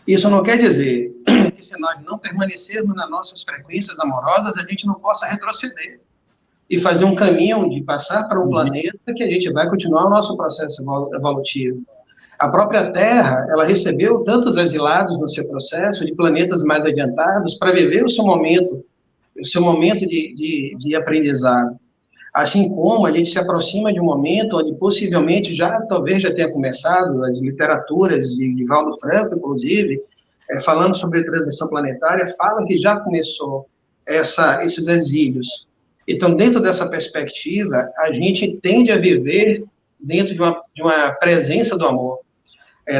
isso não quer dizer que se nós não permanecermos nas nossas frequências amorosas, a gente não possa retroceder e fazer um caminho de passar para um planeta que a gente vai continuar o nosso processo evolutivo. A própria Terra, ela recebeu tantos exilados no seu processo, de planetas mais adiantados, para viver o seu momento de aprendizado. Assim como a gente se aproxima de um momento onde possivelmente talvez já tenha começado, as literaturas de Valdo Franco, inclusive, falando sobre transição planetária, falam que já começou esses exílios. Então, dentro dessa perspectiva, a gente tende a viver dentro de uma presença do amor.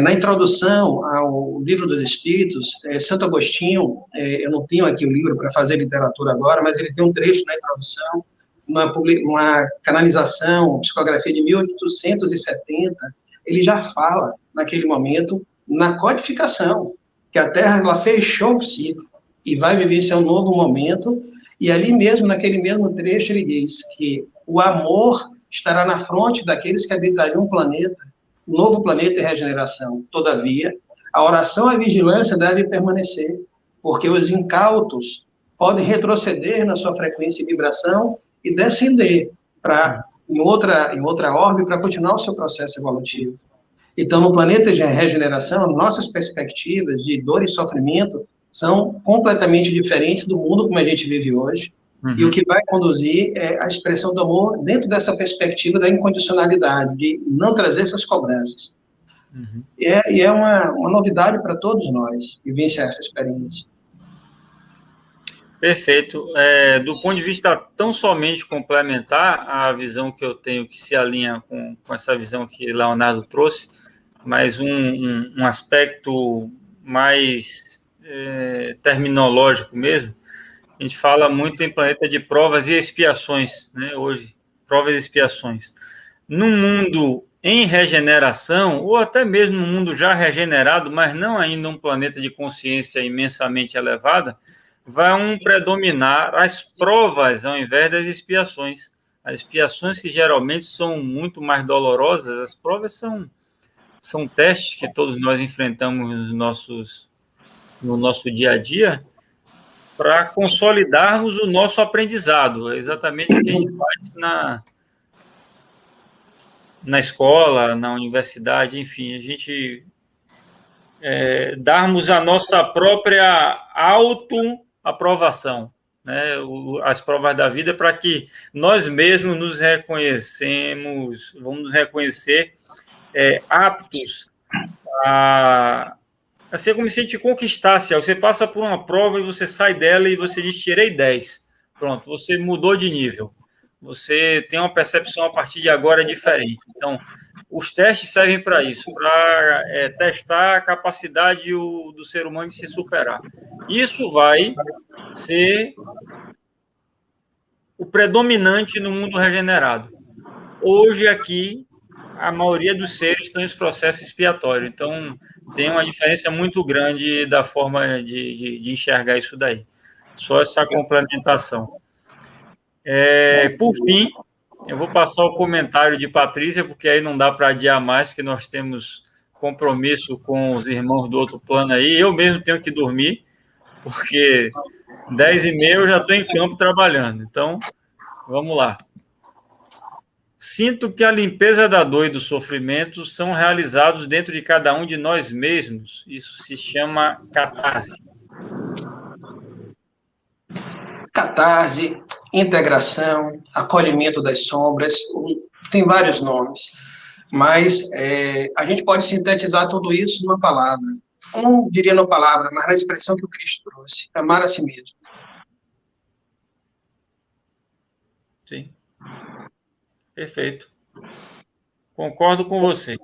Na introdução ao Livro dos Espíritos, Santo Agostinho, eu não tenho aqui o livro para fazer literatura agora, mas ele tem um trecho na introdução, uma canalização, psicografia de 1870, ele já fala, naquele momento, na codificação, que a Terra ela fechou o ciclo e vai vivenciar um novo momento, e ali mesmo, naquele mesmo trecho, ele diz que o amor estará na fronte daqueles que habitariam o planeta, novo planeta e regeneração. Todavia, a oração e a vigilância devem permanecer, porque os incautos podem retroceder na sua frequência e vibração e descender em outra órbita para continuar o seu processo evolutivo. Então, no planeta de regeneração, nossas perspectivas de dor e sofrimento são completamente diferentes do mundo como a gente vive hoje. E o que vai conduzir é a expressão do amor dentro dessa perspectiva da incondicionalidade, de não trazer essas cobranças. E é uma novidade para todos nós vivenciar essa experiência. Perfeito. Do ponto de vista tão somente complementar a visão que eu tenho, que se alinha com essa visão que Leonardo trouxe, mas um aspecto mais terminológico mesmo. A gente fala muito em planeta de provas e expiações, né? Hoje, provas e expiações. No mundo em regeneração, ou até mesmo no mundo já regenerado, mas não ainda um planeta de consciência imensamente elevada, vão predominar as provas ao invés das expiações. As expiações que geralmente são muito mais dolorosas, as provas são testes que todos nós enfrentamos no nosso dia a dia, para consolidarmos o nosso aprendizado. É exatamente o que a gente faz na escola, na universidade, enfim, a gente darmos a nossa própria autoaprovação, né? As provas da vida, para que nós mesmos nos vamos nos reconhecer aptos a assim, é como se a gente conquistasse. Você passa por uma prova e você sai dela e você diz, tirei 10. Pronto, você mudou de nível. Você tem uma percepção a partir de agora diferente. Então, os testes servem para isso, para testar a capacidade do ser humano de se superar. Isso vai ser o predominante no mundo regenerado. Hoje, aqui, a maioria dos seres estão nesse processo expiatório. Então, tem uma diferença muito grande da forma de enxergar isso daí. Só essa complementação. Por fim, eu vou passar o comentário de Patrícia, porque aí não dá para adiar mais, que nós temos compromisso com os irmãos do outro plano aí. Eu mesmo tenho que dormir, porque 10h30 eu já estou em campo trabalhando. Então, vamos lá. Sinto que a limpeza da dor e do sofrimento são realizados dentro de cada um de nós mesmos. Isso se chama catarse. Catarse, integração, acolhimento das sombras, tem vários nomes. Mas a gente pode sintetizar tudo isso numa palavra. Não diria numa palavra, mas na expressão que o Cristo trouxe. Amar a si mesmo. Sim. Perfeito. Concordo com você.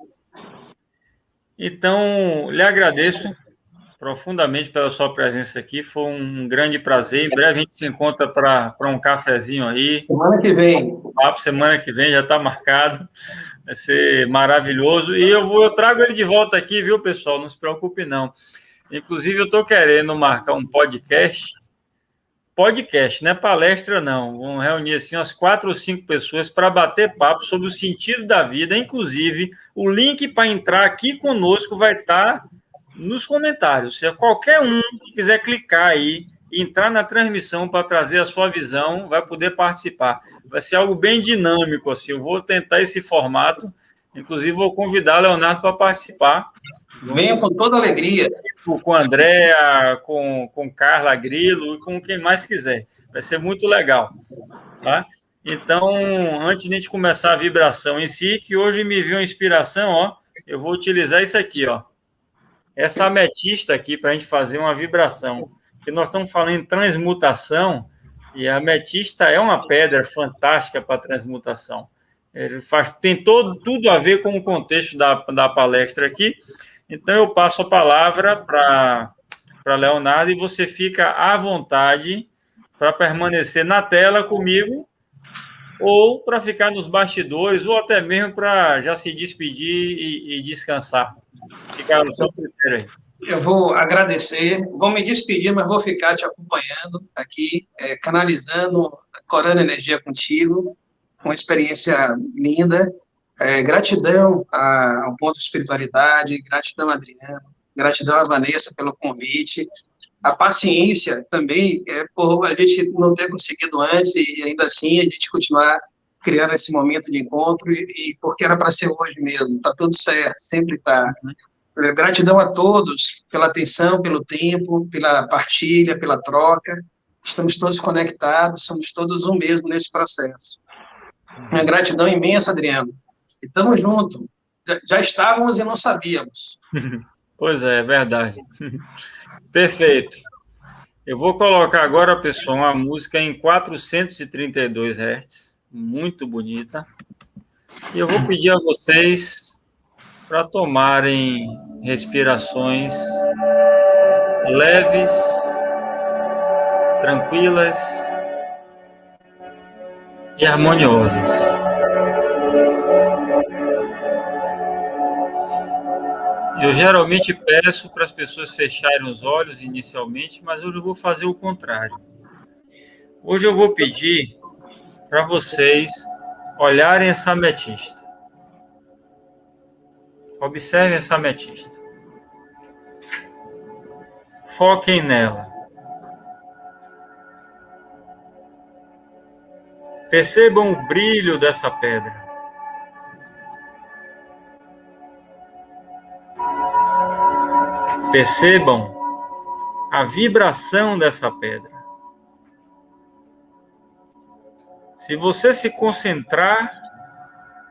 Então, lhe agradeço profundamente pela sua presença aqui. Foi um grande prazer. Em breve a gente se encontra para um cafezinho aí. Semana que vem. O papo semana que vem já está marcado. Vai ser maravilhoso. E eu trago ele de volta aqui, viu, pessoal? Não se preocupe, não. Inclusive, eu estou querendo marcar um podcast, não é palestra, não. Vamos reunir assim umas 4 ou 5 pessoas para bater papo sobre o sentido da vida. Inclusive, o link para entrar aqui conosco vai estar nos comentários. Se qualquer um que quiser clicar aí e entrar na transmissão para trazer a sua visão, vai poder participar. Vai ser algo bem dinâmico, assim. Eu vou tentar esse formato. Inclusive, vou convidar a Leonardo para participar. Venham com toda alegria. Com a Andréa, com Carla Grilo e com quem mais quiser. Vai ser muito legal. Tá? Então, antes de a gente começar a vibração em si, que hoje me viu uma inspiração, ó, eu vou utilizar isso aqui, ó. Essa ametista aqui para a gente fazer uma vibração. Porque nós estamos falando em transmutação e a ametista é uma pedra fantástica para transmutação. Tem tudo a ver com o contexto da palestra aqui. Então, eu passo a palavra para Leonardo e você fica à vontade para permanecer na tela comigo ou para ficar nos bastidores ou até mesmo para já se despedir e descansar. Fica no seu critério aí. Eu vou agradecer, vou me despedir, mas vou ficar te acompanhando aqui, canalizando, corando energia contigo, uma experiência linda. Gratidão ao Ponto de Espiritualidade, gratidão, Adriano, gratidão a Vanessa pelo convite. A paciência também, por a gente não ter conseguido antes e ainda assim a gente continuar criando esse momento de encontro e porque era para ser hoje mesmo, está tudo certo, sempre está. Gratidão a todos pela atenção, pelo tempo, pela partilha, pela troca. Estamos todos conectados, somos todos um mesmo nesse processo. Uma gratidão imensa, Adriano. E estamos juntos. Já estávamos e não sabíamos. Pois é verdade. Perfeito. Eu vou colocar agora, pessoal, uma música em 432 Hz, muito bonita. E eu vou pedir a vocês para tomarem respirações leves, tranquilas e harmoniosas. Eu geralmente peço para as pessoas fecharem os olhos inicialmente, mas hoje eu vou fazer o contrário. Hoje eu vou pedir para vocês olharem essa ametista. Observem essa ametista. Foquem nela. Percebam o brilho dessa pedra. Percebam a vibração dessa pedra. Se você se concentrar,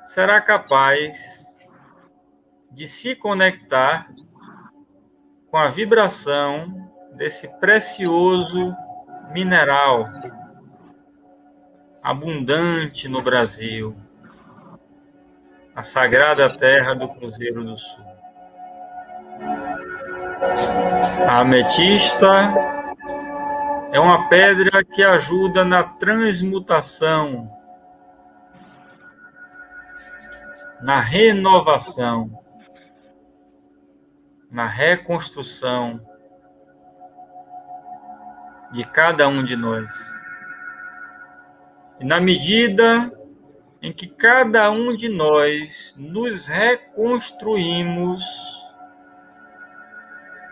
será capaz de se conectar com a vibração desse precioso mineral abundante no Brasil, a sagrada terra do Cruzeiro do Sul. A ametista é uma pedra que ajuda na transmutação, na renovação, na reconstrução de cada um de nós. E na medida em que cada um de nós nos reconstruímos,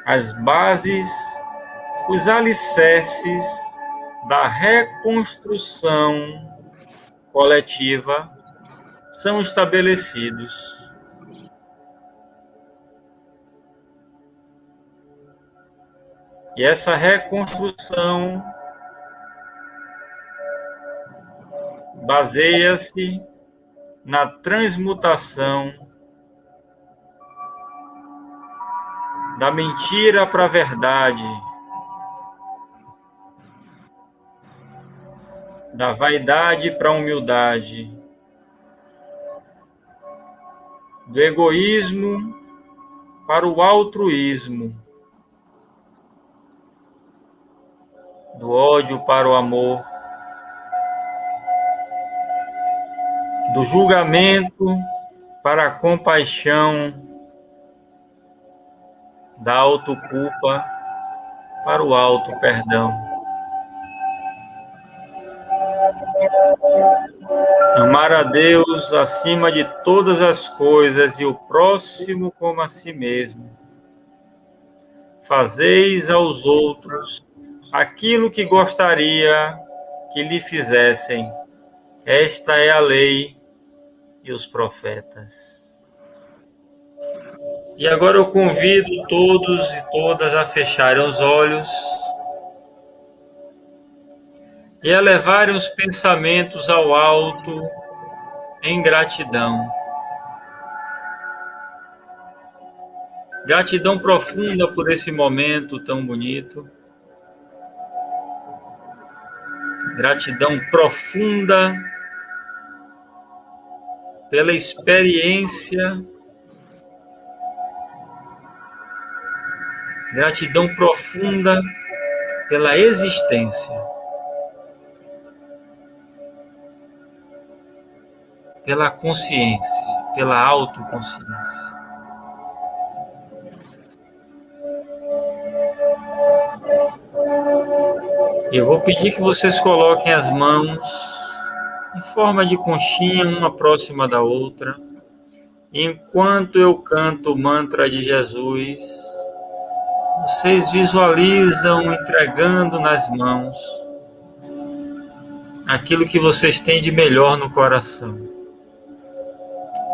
as bases, os alicerces da reconstrução coletiva são estabelecidos. E essa reconstrução baseia-se na transmutação da mentira para a verdade, da vaidade para a humildade, do egoísmo para o altruísmo, do ódio para o amor, do julgamento para a compaixão, da autoculpa para o auto-perdão. Amar a Deus acima de todas as coisas e o próximo como a si mesmo. Fazeis aos outros aquilo que gostaria que lhe fizessem. Esta é a lei e os profetas. E agora eu convido todos e todas a fecharem os olhos e a levarem os pensamentos ao alto em gratidão. Gratidão profunda por esse momento tão bonito. Gratidão profunda pela experiência, gratidão profunda pela existência, pela consciência, pela autoconsciência. Eu vou pedir que vocês coloquem as mãos em forma de conchinha, uma próxima da outra. Enquanto eu canto o mantra de Jesus, vocês visualizam entregando nas mãos aquilo que vocês têm de melhor no coração.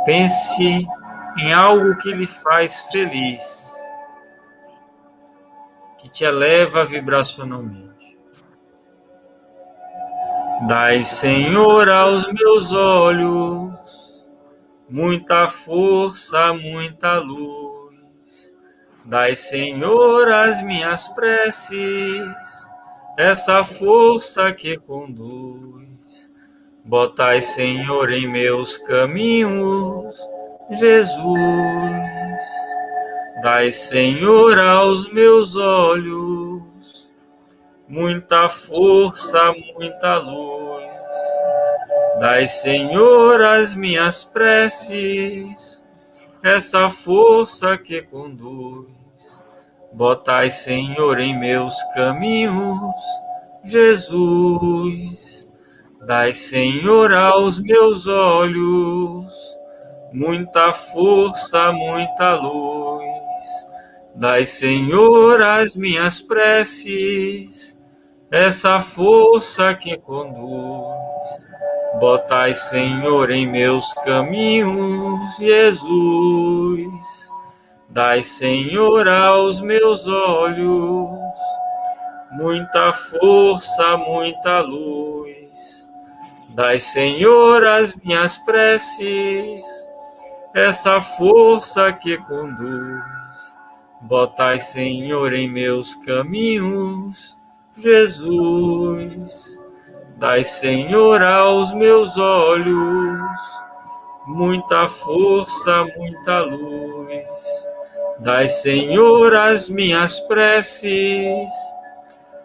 Pense em algo que lhe faz feliz, que te eleva vibracionalmente. Dai, Senhor, aos meus olhos muita força, muita luz. Dai, Senhor, às minhas preces essa força que conduz. Botai, Senhor, em meus caminhos, Jesus. Dai, Senhor, aos meus olhos muita força, muita luz. Dai, Senhor, às minhas preces essa força que conduz. Botai, Senhor, em meus caminhos, Jesus. Dai, Senhor, aos meus olhos muita força, muita luz. Dai, Senhor, às minhas preces essa força que conduz. Botai, Senhor, em meus caminhos, Jesus. Dai, Senhor, aos meus olhos muita força, muita luz. Dai, Senhor, às minhas preces essa força que conduz. Botai, Senhor, em meus caminhos, Jesus. Dai, Senhor, aos meus olhos muita força, muita luz. Dai, Senhor, às minhas preces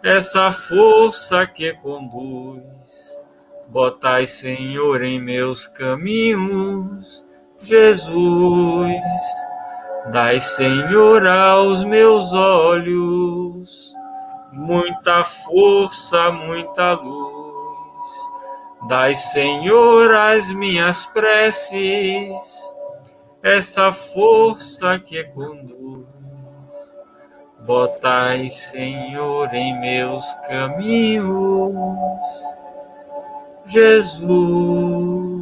essa força que conduz. Botai, Senhor, em meus caminhos, Jesus. Dai, Senhor, aos meus olhos muita força, muita luz. Dai, Senhor, às minhas preces essa força que conduz. Botai, Senhor, em meus caminhos, Jesus.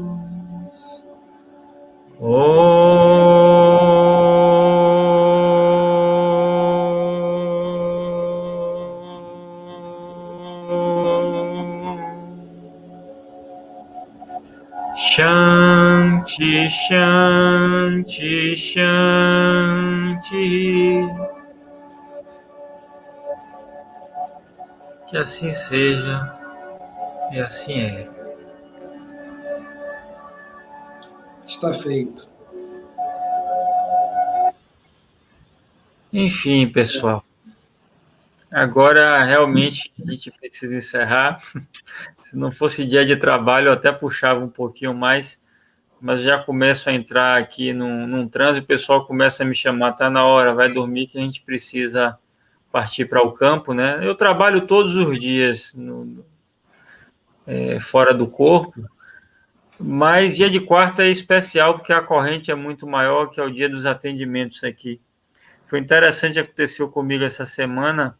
Shanti, Shanti, Shanti. Que assim seja, e assim é. Está feito. Enfim, pessoal. Agora, realmente, a gente precisa encerrar. Se não fosse dia de trabalho, eu até puxava um pouquinho mais, mas já começo a entrar aqui num transe, o pessoal começa a me chamar, tá na hora, vai dormir, que a gente precisa partir para o campo, né? Eu trabalho todos os dias fora do corpo, mas dia de quarta é especial, porque a corrente é muito maior, que é o dia dos atendimentos aqui. Foi interessante, aconteceu comigo essa semana.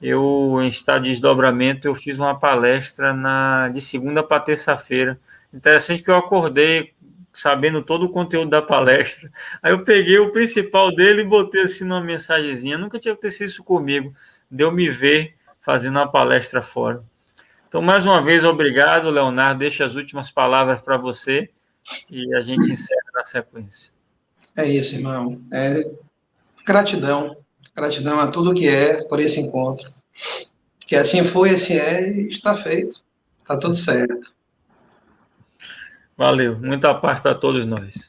Eu, em estado de desdobramento, eu fiz uma palestra de segunda para terça-feira. Interessante que eu acordei sabendo todo o conteúdo da palestra. Aí eu peguei o principal dele e botei assim numa mensagenzinha. Nunca tinha acontecido isso comigo, de eu me ver fazendo uma palestra fora. Então, mais uma vez, obrigado, Leonardo. Deixa as últimas palavras para você e a gente encerra na sequência. É isso, irmão. Gratidão. Gratidão a tudo que é por esse encontro. Que assim foi, assim é e está feito. Está tudo certo. Valeu. Muita paz para todos nós.